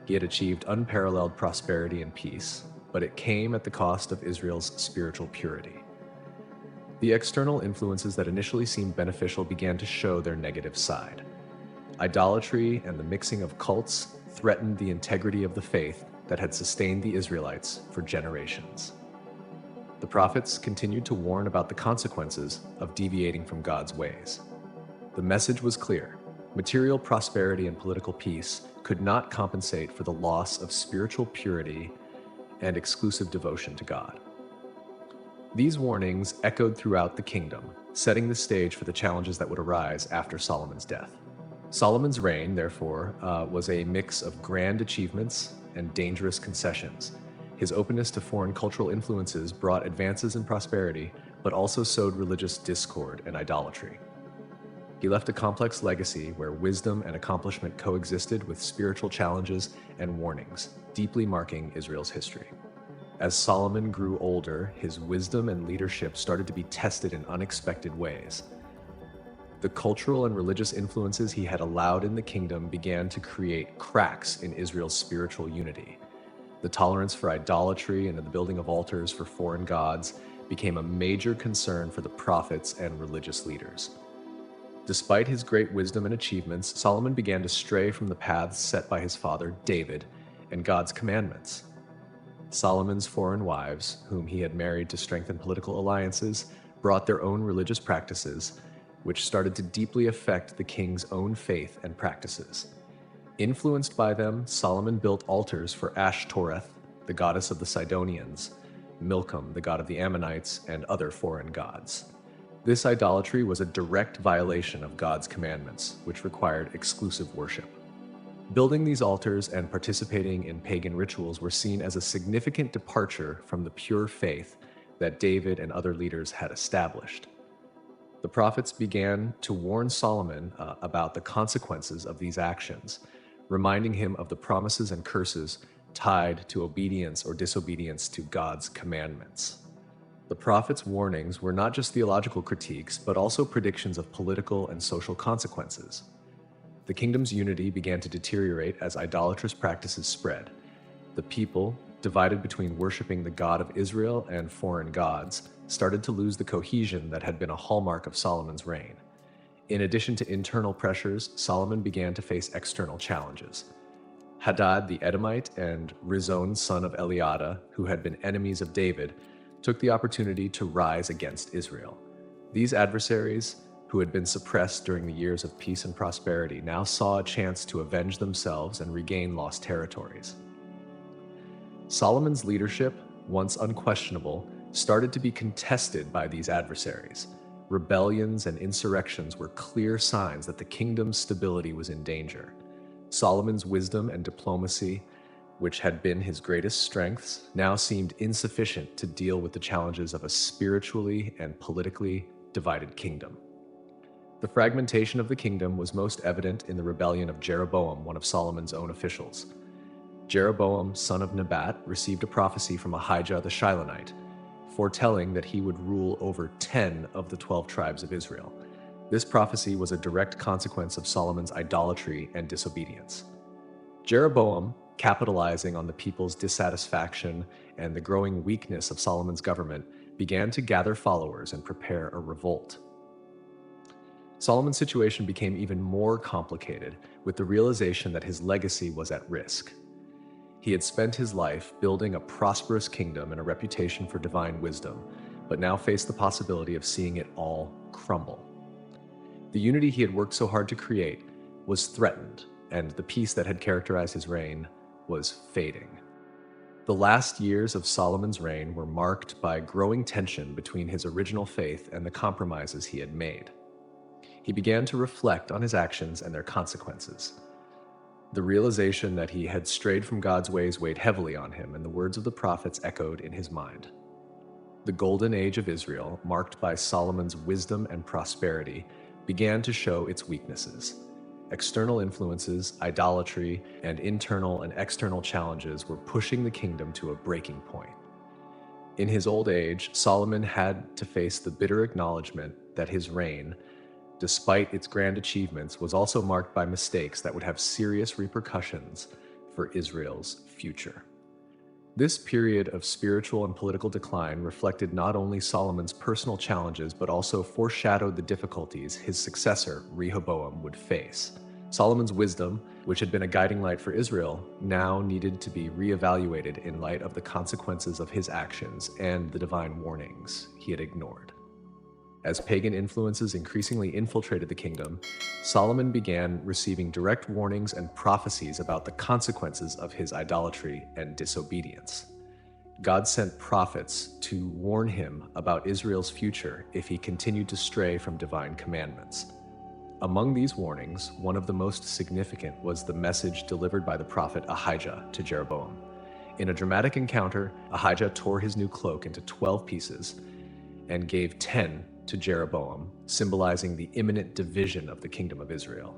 S1: He had achieved unparalleled prosperity and peace, but it came at the cost of Israel's spiritual purity. The external influences that initially seemed beneficial began to show their negative side. Idolatry and the mixing of cults threatened the integrity of the faith that had sustained the Israelites for generations. The prophets continued to warn about the consequences of deviating from God's ways. The message was clear: material prosperity and political peace could not compensate for the loss of spiritual purity and exclusive devotion to God. These warnings echoed throughout the kingdom, setting the stage for the challenges that would arise after Solomon's death. Solomon's reign, therefore, was a mix of grand achievements and dangerous concessions. His openness to foreign cultural influences brought advances in prosperity, but also sowed religious discord and idolatry. He left a complex legacy where wisdom and accomplishment coexisted with spiritual challenges and warnings, deeply marking Israel's history. As Solomon grew older, his wisdom and leadership started to be tested in unexpected ways. The cultural and religious influences he had allowed in the kingdom began to create cracks in Israel's spiritual unity. The tolerance for idolatry and the building of altars for foreign gods became a major concern for the prophets and religious leaders. Despite his great wisdom and achievements, Solomon began to stray from the paths set by his father, David, and God's commandments. Solomon's foreign wives, whom he had married to strengthen political alliances, brought their own religious practices, which started to deeply affect the king's own faith and practices. Influenced by them, Solomon built altars for Ashtoreth, the goddess of the Sidonians, Milcom, the god of the Ammonites, and other foreign gods. This idolatry was a direct violation of God's commandments, which required exclusive worship. Building these altars and participating in pagan rituals were seen as a significant departure from the pure faith that David and other leaders had established. The prophets began to warn Solomon about the consequences of these actions, reminding him of the promises and curses tied to obedience or disobedience to God's commandments. The prophets' warnings were not just theological critiques, but also predictions of political and social consequences. The kingdom's unity began to deteriorate as idolatrous practices spread. The people, divided between worshiping the God of Israel and foreign gods, started to lose the cohesion that had been a hallmark of Solomon's reign. In addition to internal pressures, Solomon began to face external challenges. Hadad the Edomite and Rezon son of Eliada, who had been enemies of David, took the opportunity to rise against Israel. These adversaries, who had been suppressed during the years of peace and prosperity, now saw a chance to avenge themselves and regain lost territories. Solomon's leadership, once unquestionable, started to be contested by these adversaries. Rebellions and insurrections were clear signs that the kingdom's stability was in danger. Solomon's wisdom and diplomacy, which had been his greatest strengths, now seemed insufficient to deal with the challenges of a spiritually and politically divided kingdom. The fragmentation of the kingdom was most evident in the rebellion of Jeroboam, one of Solomon's own officials. Jeroboam, son of Nebat, received a prophecy from Ahijah the Shilonite, foretelling that he would rule over 10 of the 12 tribes of Israel. This prophecy was a direct consequence of Solomon's idolatry and disobedience. Jeroboam capitalizing on the people's dissatisfaction and the growing weakness of Solomon's government, began to gather followers and prepare a revolt. Solomon's situation became even more complicated with the realization that his legacy was at risk. He had spent his life building a prosperous kingdom and a reputation for divine wisdom, but now faced the possibility of seeing it all crumble. The unity he had worked so hard to create was threatened, and the peace that had characterized his reign was fading. The last years of Solomon's reign were marked by growing tension between his original faith and the compromises he had made. He began to reflect on his actions and their consequences. The realization that he had strayed from God's ways weighed heavily on him, and the words of the prophets echoed in his mind. The golden age of Israel, marked by Solomon's wisdom and prosperity, began to show its weaknesses. External influences, idolatry, and internal and external challenges were pushing the kingdom to a breaking point. In his old age, Solomon had to face the bitter acknowledgement that his reign, despite its grand achievements, was also marked by mistakes that would have serious repercussions for Israel's future. This period of spiritual and political decline reflected not only Solomon's personal challenges, but also foreshadowed the difficulties his successor, Rehoboam, would face. Solomon's wisdom, which had been a guiding light for Israel, now needed to be reevaluated in light of the consequences of his actions and the divine warnings he had ignored. As pagan influences increasingly infiltrated the kingdom, Solomon began receiving direct warnings and prophecies about the consequences of his idolatry and disobedience. God sent prophets to warn him about Israel's future if he continued to stray from divine commandments. Among these warnings, one of the most significant was the message delivered by the prophet Ahijah to Jeroboam. In a dramatic encounter, Ahijah tore his new cloak into 12 pieces and gave 10 to Jeroboam, symbolizing the imminent division of the kingdom of Israel.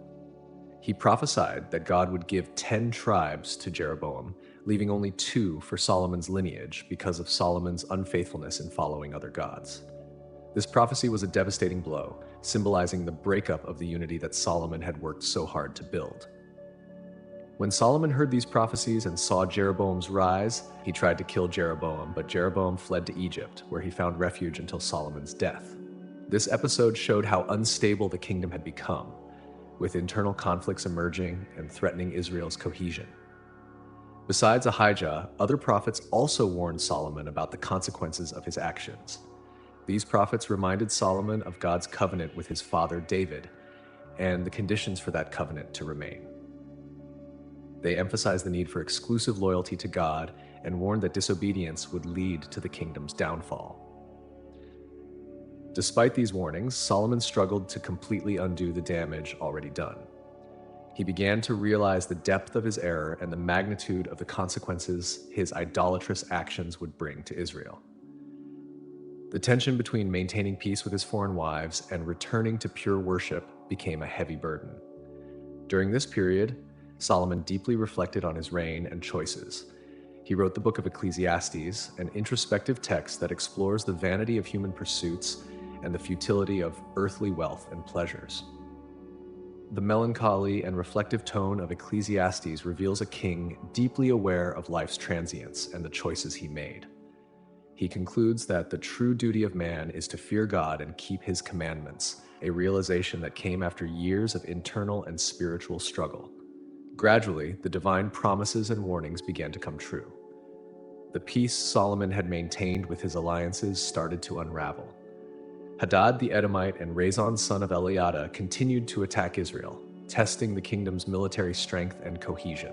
S1: He prophesied that God would give 10 tribes to Jeroboam, leaving only 2 for Solomon's lineage because of Solomon's unfaithfulness in following other gods. This prophecy was a devastating blow, symbolizing the breakup of the unity that Solomon had worked so hard to build. When Solomon heard these prophecies and saw Jeroboam's rise, he tried to kill Jeroboam, but Jeroboam fled to Egypt, where he found refuge until Solomon's death. This episode showed how unstable the kingdom had become, with internal conflicts emerging and threatening Israel's cohesion. Besides Ahijah, other prophets also warned Solomon about the consequences of his actions. These prophets reminded Solomon of God's covenant with his father David and the conditions for that covenant to remain. They emphasized the need for exclusive loyalty to God and warned that disobedience would lead to the kingdom's downfall. Despite these warnings, Solomon struggled to completely undo the damage already done. He began to realize the depth of his error and the magnitude of the consequences his idolatrous actions would bring to Israel. The tension between maintaining peace with his foreign wives and returning to pure worship became a heavy burden. During this period, Solomon deeply reflected on his reign and choices. He wrote the book of Ecclesiastes, an introspective text that explores the vanity of human pursuits and the futility of earthly wealth and pleasures. The melancholy and reflective tone of Ecclesiastes reveals a king deeply aware of life's transience and the choices he made. He concludes that the true duty of man is to fear God and keep his commandments, a realization that came after years of internal and spiritual struggle. Gradually, the divine promises and warnings began to come true. The peace Solomon had maintained with his alliances started to unravel. Hadad the Edomite and Rezon son of Eliada continued to attack Israel, testing the kingdom's military strength and cohesion.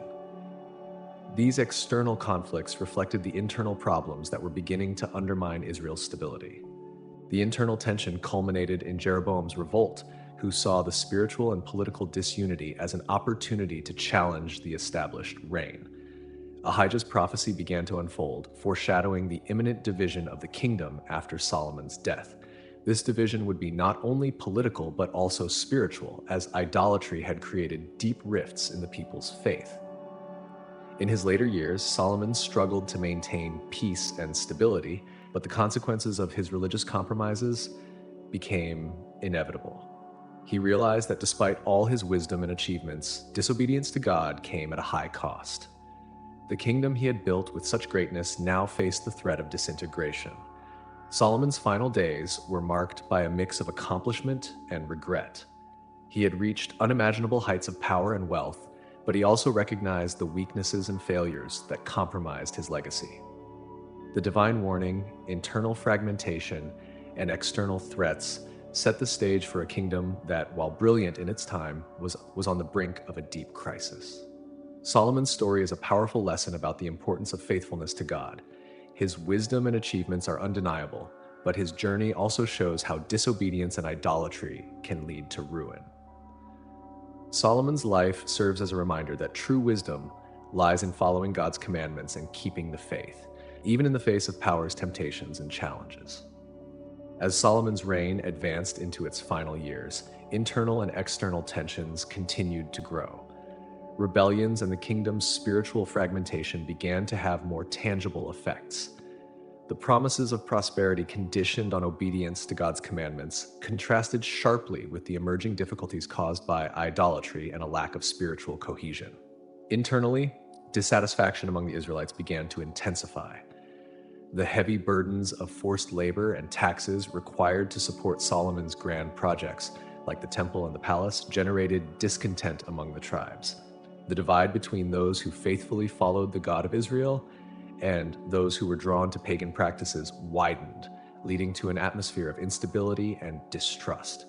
S1: These external conflicts reflected the internal problems that were beginning to undermine Israel's stability. The internal tension culminated in Jeroboam's revolt, who saw the spiritual and political disunity as an opportunity to challenge the established reign. Ahijah's prophecy began to unfold, foreshadowing the imminent division of the kingdom after Solomon's death. This division would be not only political but also spiritual, as idolatry had created deep rifts in the people's faith. In his later years, Solomon struggled to maintain peace and stability, but the consequences of his religious compromises became inevitable. He realized that despite all his wisdom and achievements, disobedience to God came at a high cost. The kingdom he had built with such greatness now faced the threat of disintegration. Solomon's final days were marked by a mix of accomplishment and regret. He had reached unimaginable heights of power and wealth, but he also recognized the weaknesses and failures that compromised his legacy. The divine warning, internal fragmentation, and external threats set the stage for a kingdom that, while brilliant in its time, was on the brink of a deep crisis. Solomon's story is a powerful lesson about the importance of faithfulness to God. His wisdom and achievements are undeniable, but his journey also shows how disobedience and idolatry can lead to ruin. Solomon's life serves as a reminder that true wisdom lies in following God's commandments and keeping the faith, even in the face of power's temptations and challenges. As Solomon's reign advanced into its final years, internal and external tensions continued to grow. Rebellions and the kingdom's spiritual fragmentation began to have more tangible effects. The promises of prosperity conditioned on obedience to God's commandments contrasted sharply with the emerging difficulties caused by idolatry and a lack of spiritual cohesion. Internally, dissatisfaction among the Israelites began to intensify. The heavy burdens of forced labor and taxes required to support Solomon's grand projects, like the temple and the palace, generated discontent among the tribes. The divide between those who faithfully followed the God of Israel and those who were drawn to pagan practices widened, leading to an atmosphere of instability and distrust.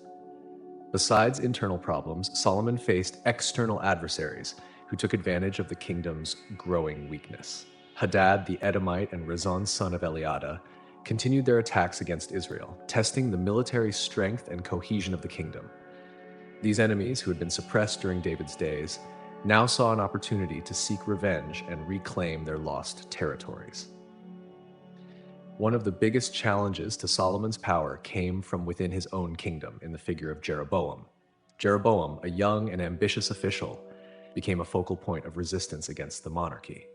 S1: Besides internal problems, Solomon faced external adversaries who took advantage of the kingdom's growing weakness. Hadad the Edomite and Rezon's son of Eliada continued their attacks against Israel, testing the military strength and cohesion of the kingdom. These enemies, who had been suppressed during David's days, now saw an opportunity to seek revenge and reclaim their lost territories. One of the biggest challenges to Solomon's power came from within his own kingdom in the figure of Jeroboam. Jeroboam, a young and ambitious official, became a focal point of resistance against the monarchy.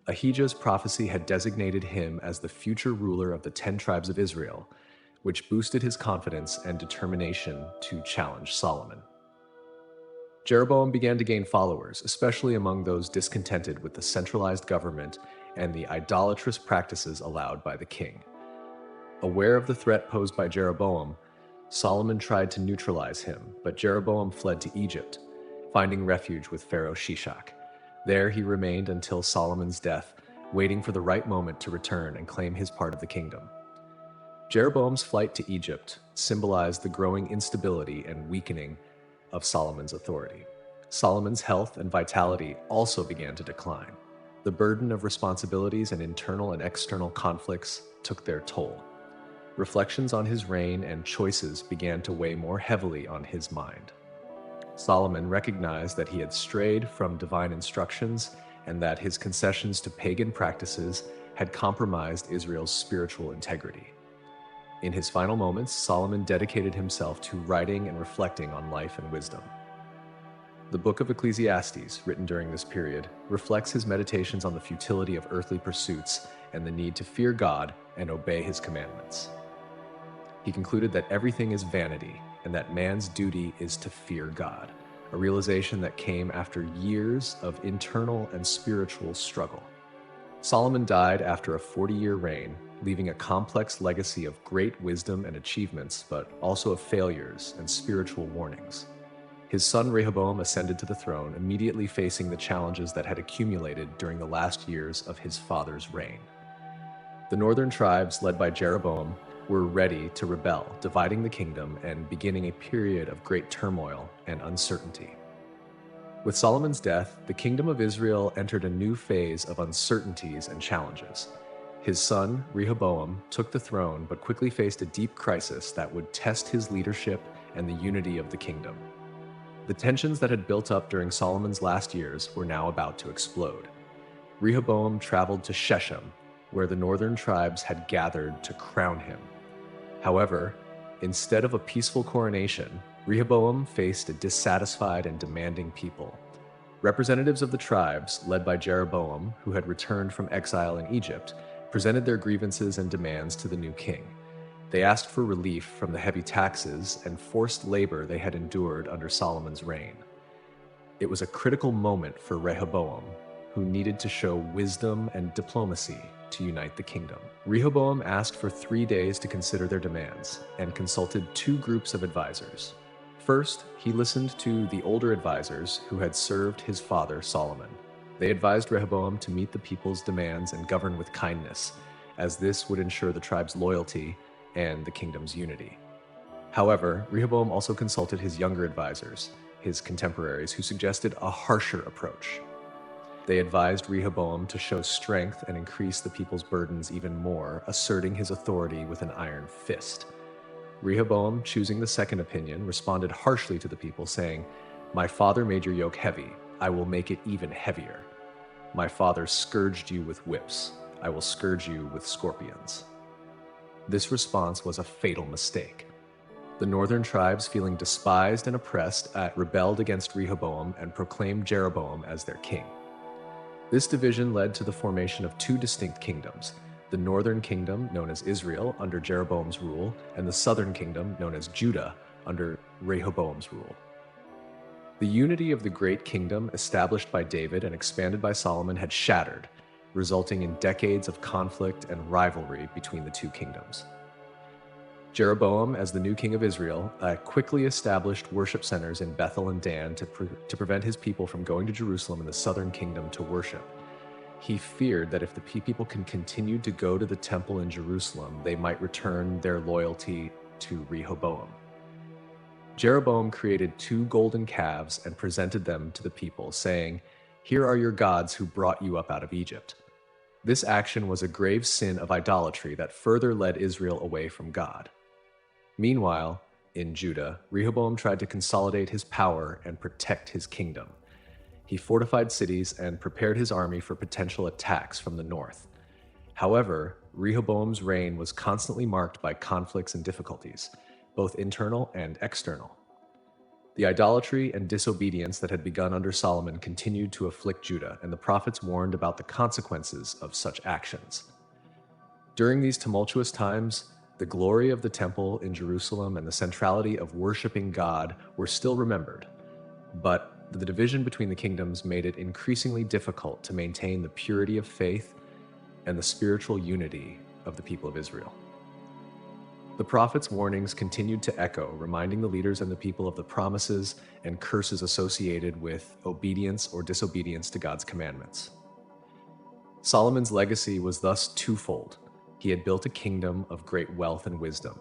S1: Ahijah's prophecy had designated him as the future ruler of the 10 tribes of Israel, which boosted his confidence and determination to challenge Solomon. Jeroboam began to gain followers, especially among those discontented with the centralized government and the idolatrous practices allowed by the king. Aware of the threat posed by Jeroboam, Solomon tried to neutralize him, but Jeroboam fled to Egypt, finding refuge with Pharaoh Shishak. There he remained until Solomon's death, waiting for the right moment to return and claim his part of the kingdom. Jeroboam's flight to Egypt symbolized the growing instability and weakening of Solomon's authority. Solomon's health and vitality also began to decline. The burden of responsibilities and internal and external conflicts took their toll. Reflections on his reign and choices began to weigh more heavily on his mind. Solomon recognized that he had strayed from divine instructions and that his concessions to pagan practices had compromised Israel's spiritual integrity. In his final moments, Solomon dedicated himself to writing and reflecting on life and wisdom. The book of Ecclesiastes, written during this period, reflects his meditations on the futility of earthly pursuits and the need to fear God and obey his commandments. He concluded that everything is vanity and that man's duty is to fear God, a realization that came after years of internal and spiritual struggle. Solomon died after a 40-year reign, leaving a complex legacy of great wisdom and achievements, but also of failures and spiritual warnings. His son Rehoboam ascended to the throne, immediately facing the challenges that had accumulated during the last years of his father's reign. The northern tribes, led by Jeroboam, were ready to rebel, dividing the kingdom and beginning a period of great turmoil and uncertainty. With Solomon's death, the kingdom of Israel entered a new phase of uncertainties and challenges. His son, Rehoboam, took the throne but quickly faced a deep crisis that would test his leadership and the unity of the kingdom. The tensions that had built up during Solomon's last years were now about to explode. Rehoboam traveled to Shechem, where the northern tribes had gathered to crown him. However, instead of a peaceful coronation, Rehoboam faced a dissatisfied and demanding people. Representatives of the tribes, led by Jeroboam, who had returned from exile in Egypt, presented their grievances and demands to the new king. They asked for relief from the heavy taxes and forced labor they had endured under Solomon's reign. It was a critical moment for Rehoboam, who needed to show wisdom and diplomacy to unite the kingdom. Rehoboam asked for 3 days to consider their demands and consulted 2 groups of advisors. First, he listened to the older advisors who had served his father Solomon. They advised Rehoboam to meet the people's demands and govern with kindness, as this would ensure the tribe's loyalty and the kingdom's unity. However, Rehoboam also consulted his younger advisors, his contemporaries, who suggested a harsher approach. They advised Rehoboam to show strength and increase the people's burdens even more, asserting his authority with an iron fist. Rehoboam, choosing the second opinion, responded harshly to the people, saying, "My father made your yoke heavy. I will make it even heavier. My father scourged you with whips. I will scourge you with scorpions." This response was a fatal mistake. The northern tribes, feeling despised and oppressed, rebelled against Rehoboam and proclaimed Jeroboam as their king. This division led to the formation of 2 distinct kingdoms: the northern kingdom, known as Israel, under Jeroboam's rule, and the southern kingdom, known as Judah, under Rehoboam's rule. The unity of the great kingdom established by David and expanded by Solomon had shattered, resulting in decades of conflict and rivalry between the 2 kingdoms. Jeroboam, as the new king of Israel, quickly established worship centers in Bethel and Dan to prevent his people from going to Jerusalem in the southern kingdom to worship. He feared that if the people can continue to go to the temple in Jerusalem, they might return their loyalty to Rehoboam. Jeroboam created 2 golden calves and presented them to the people, saying, "Here are your gods who brought you up out of Egypt." This action was a grave sin of idolatry that further led Israel away from God. Meanwhile, in Judah, Rehoboam tried to consolidate his power and protect his kingdom. He fortified cities and prepared his army for potential attacks from the north. However, Rehoboam's reign was constantly marked by conflicts and difficulties, both internal and external. The idolatry and disobedience that had begun under Solomon continued to afflict Judah, and the prophets warned about the consequences of such actions. During these tumultuous times, the glory of the temple in Jerusalem and the centrality of worshiping God were still remembered, but the division between the kingdoms made it increasingly difficult to maintain the purity of faith and the spiritual unity of the people of Israel. The prophets' warnings continued to echo, reminding the leaders and the people of the promises and curses associated with obedience or disobedience to God's commandments. Solomon's legacy was thus twofold. He had built a kingdom of great wealth and wisdom,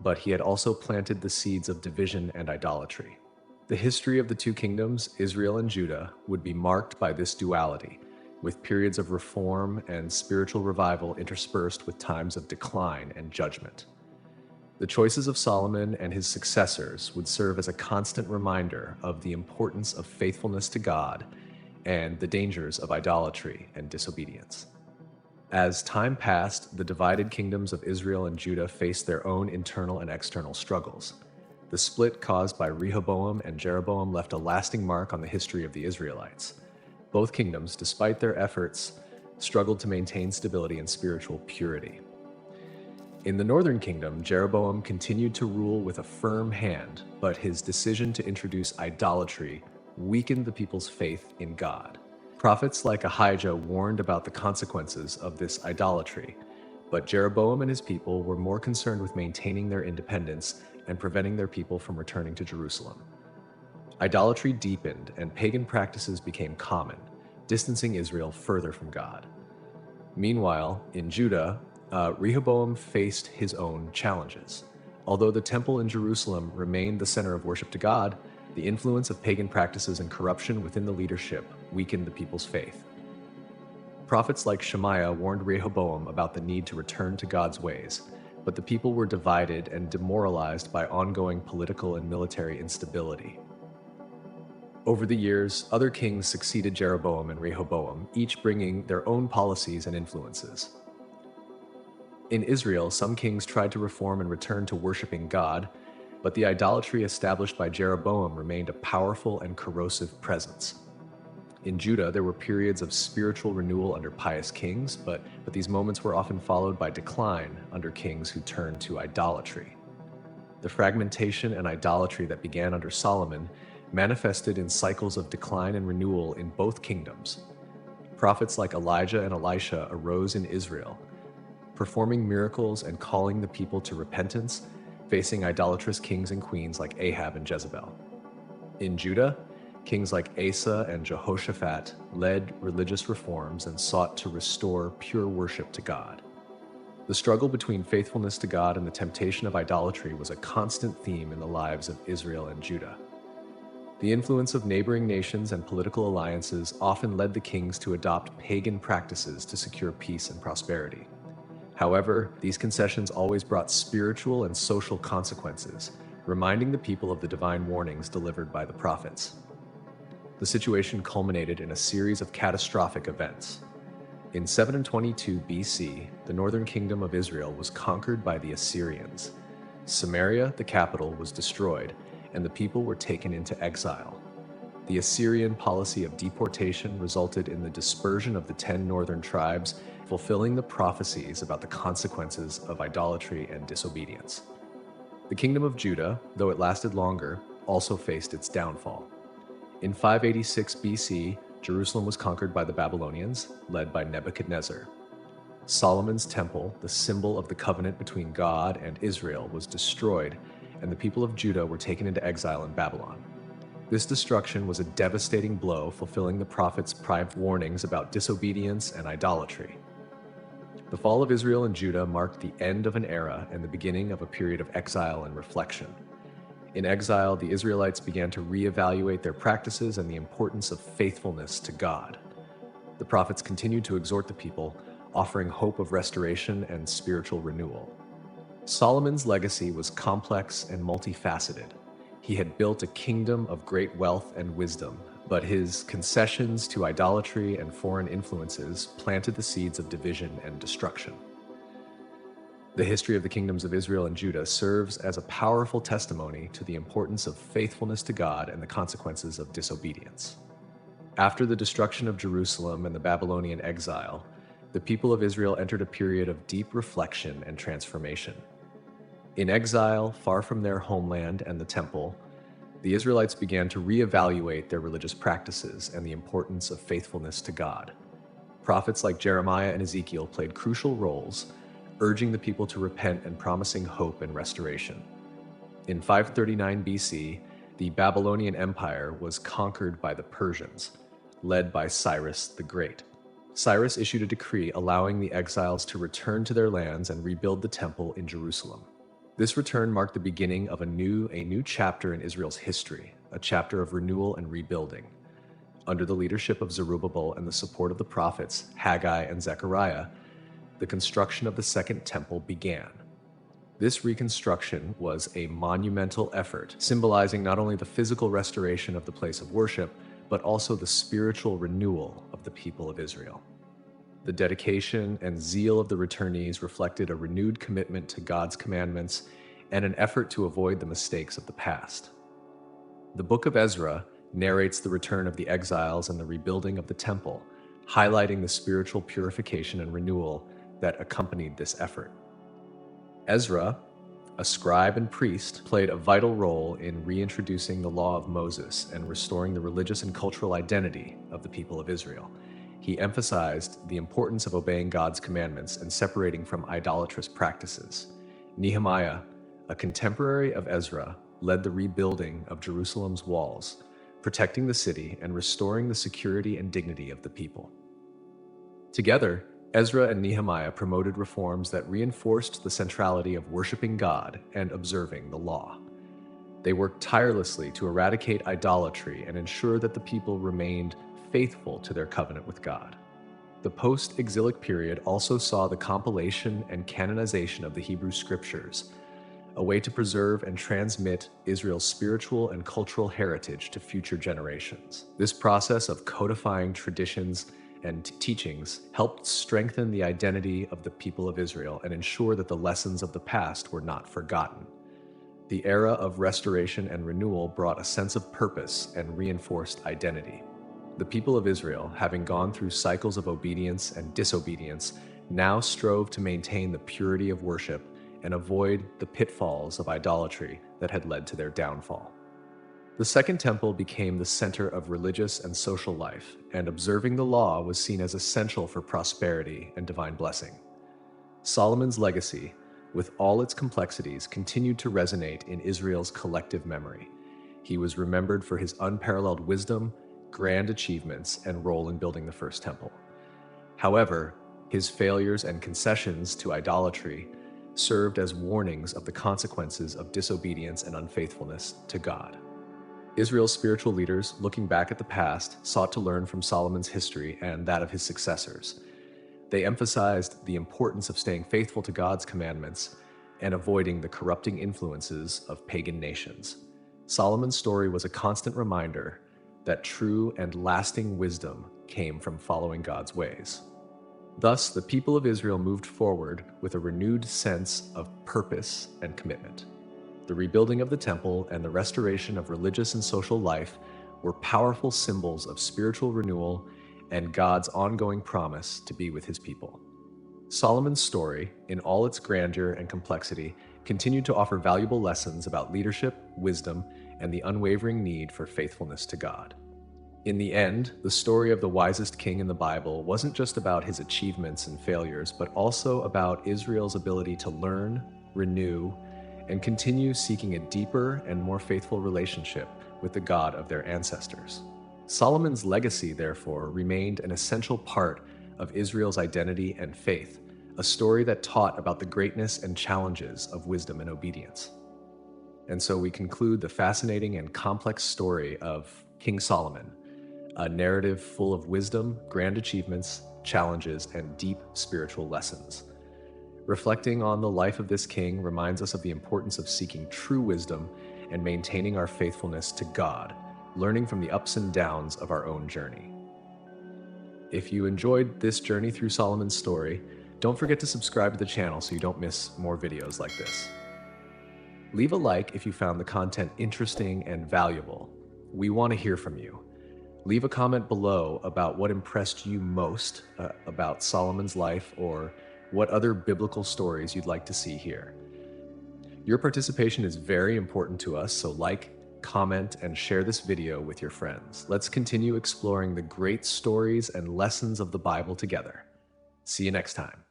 S1: but he had also planted the seeds of division and idolatry. The history of the 2 kingdoms, Israel and Judah, would be marked by this duality, with periods of reform and spiritual revival interspersed with times of decline and judgment. The choices of Solomon and his successors would serve as a constant reminder of the importance of faithfulness to God and the dangers of idolatry and disobedience. As time passed, the divided kingdoms of Israel and Judah faced their own internal and external struggles. The split caused by Rehoboam and Jeroboam left a lasting mark on the history of the Israelites. Both kingdoms, despite their efforts, struggled to maintain stability and spiritual purity. In the northern kingdom, Jeroboam continued to rule with a firm hand, but his decision to introduce idolatry weakened the people's faith in God. Prophets like Ahijah warned about the consequences of this idolatry, but Jeroboam and his people were more concerned with maintaining their independence and preventing their people from returning to Jerusalem. Idolatry deepened and pagan practices became common, distancing Israel further from God. Meanwhile, in Judah, Rehoboam faced his own challenges. Although the temple in Jerusalem remained the center of worship to God, the influence of pagan practices and corruption within the leadership weakened the people's faith. Prophets like Shemaiah warned Rehoboam about the need to return to God's ways, but the people were divided and demoralized by ongoing political and military instability. Over the years, other kings succeeded Jeroboam and Rehoboam, each bringing their own policies and influences. In Israel, some kings tried to reform and return to worshiping God, but the idolatry established by Jeroboam remained a powerful and corrosive presence. In Judah, there were periods of spiritual renewal under pious kings, but these moments were often followed by decline under kings who turned to idolatry. The fragmentation and idolatry that began under Solomon manifested in cycles of decline and renewal in both kingdoms. Prophets like Elijah and Elisha arose in Israel, performing miracles and calling the people to repentance, facing idolatrous kings and queens like Ahab and Jezebel. In Judah, kings like Asa and Jehoshaphat led religious reforms and sought to restore pure worship to God. The struggle between faithfulness to God and the temptation of idolatry was a constant theme in the lives of Israel and Judah. The influence of neighboring nations and political alliances often led the kings to adopt pagan practices to secure peace and prosperity. However, these concessions always brought spiritual and social consequences, reminding the people of the divine warnings delivered by the prophets. The situation culminated in a series of catastrophic events. In 722 BC, the northern kingdom of Israel was conquered by the Assyrians. Samaria, the capital, was destroyed, and the people were taken into exile. The Assyrian policy of deportation resulted in the dispersion of the 10 northern tribes, fulfilling the prophecies about the consequences of idolatry and disobedience. The kingdom of Judah, though it lasted longer, also faced its downfall. In 586 BC, Jerusalem was conquered by the Babylonians, led by Nebuchadnezzar. Solomon's temple, the symbol of the covenant between God and Israel, was destroyed, and the people of Judah were taken into exile in Babylon. This destruction was a devastating blow, fulfilling the prophet's prior warnings about disobedience and idolatry. The fall of Israel and Judah marked the end of an era and the beginning of a period of exile and reflection. In exile, the Israelites began to reevaluate their practices and the importance of faithfulness to God. The prophets continued to exhort the people, offering hope of restoration and spiritual renewal. Solomon's legacy was complex and multifaceted. He had built a kingdom of great wealth and wisdom, but his concessions to idolatry and foreign influences planted the seeds of division and destruction. The history of the kingdoms of Israel and Judah serves as a powerful testimony to the importance of faithfulness to God and the consequences of disobedience. After the destruction of Jerusalem and the Babylonian exile, the people of Israel entered a period of deep reflection and transformation. In exile, far from their homeland and the temple, the Israelites began to reevaluate their religious practices and the importance of faithfulness to God. Prophets like Jeremiah and Ezekiel played crucial roles, urging the people to repent and promising hope and restoration. In 539 BC, the Babylonian Empire was conquered by the Persians, led by Cyrus the Great. Cyrus issued a decree allowing the exiles to return to their lands and rebuild the temple in Jerusalem. This return marked the beginning of a new chapter in Israel's history, a chapter of renewal and rebuilding. Under the leadership of Zerubbabel and the support of the prophets, Haggai and Zechariah, the construction of the Second Temple began. This reconstruction was a monumental effort, symbolizing not only the physical restoration of the place of worship, but also the spiritual renewal of the people of Israel. The dedication and zeal of the returnees reflected a renewed commitment to God's commandments and an effort to avoid the mistakes of the past. The book of Ezra narrates the return of the exiles and the rebuilding of the temple, highlighting the spiritual purification and renewal that accompanied this effort. Ezra, a scribe and priest, played a vital role in reintroducing the law of Moses and restoring the religious and cultural identity of the people of Israel. He emphasized the importance of obeying God's commandments and separating from idolatrous practices. Nehemiah, a contemporary of Ezra, led the rebuilding of Jerusalem's walls, protecting the city and restoring the security and dignity of the people. Together, Ezra and Nehemiah promoted reforms that reinforced the centrality of worshiping God and observing the law. They worked tirelessly to eradicate idolatry and ensure that the people remained faithful to their covenant with God. The post-exilic period also saw the compilation and canonization of the Hebrew Scriptures, a way to preserve and transmit Israel's spiritual and cultural heritage to future generations. This process of codifying traditions and teachings helped strengthen the identity of the people of Israel and ensure that the lessons of the past were not forgotten. The era of restoration and renewal brought a sense of purpose and reinforced identity. The people of Israel, having gone through cycles of obedience and disobedience, now strove to maintain the purity of worship and avoid the pitfalls of idolatry that had led to their downfall. The Second Temple became the center of religious and social life, and observing the law was seen as essential for prosperity and divine blessing. Solomon's legacy, with all its complexities, continued to resonate in Israel's collective memory. He was remembered for his unparalleled wisdom, grand achievements, and role in building the First Temple. However, his failures and concessions to idolatry served as warnings of the consequences of disobedience and unfaithfulness to God. Israel's spiritual leaders, looking back at the past, sought to learn from Solomon's history and that of his successors. They emphasized the importance of staying faithful to God's commandments and avoiding the corrupting influences of pagan nations. Solomon's story was a constant reminder that true and lasting wisdom came from following God's ways. Thus, the people of Israel moved forward with a renewed sense of purpose and commitment. The rebuilding of the temple and the restoration of religious and social life were powerful symbols of spiritual renewal and God's ongoing promise to be with his people. Solomon's story, in all its grandeur and complexity, continued to offer valuable lessons about leadership, wisdom, and the unwavering need for faithfulness to God. In the end, the story of the wisest king in the Bible wasn't just about his achievements and failures, but also about Israel's ability to learn, renew, and continue seeking a deeper and more faithful relationship with the God of their ancestors. Solomon's legacy, therefore, remained an essential part of Israel's identity and faith, a story that taught about the greatness and challenges of wisdom and obedience. And so we conclude the fascinating and complex story of King Solomon, a narrative full of wisdom, grand achievements, challenges, and deep spiritual lessons. Reflecting on the life of this king reminds us of the importance of seeking true wisdom and maintaining our faithfulness to God, learning from the ups and downs of our own journey. If you enjoyed this journey through Solomon's story, don't forget to subscribe to the channel so you don't miss more videos like this. Leave a like if you found the content interesting and valuable. We want to hear from you. Leave a comment below about what impressed you most about Solomon's life, or what other biblical stories you'd like to see here. Your participation is very important to us, so like, comment, and share this video with your friends. Let's continue exploring the great stories and lessons of the Bible together. See you next time.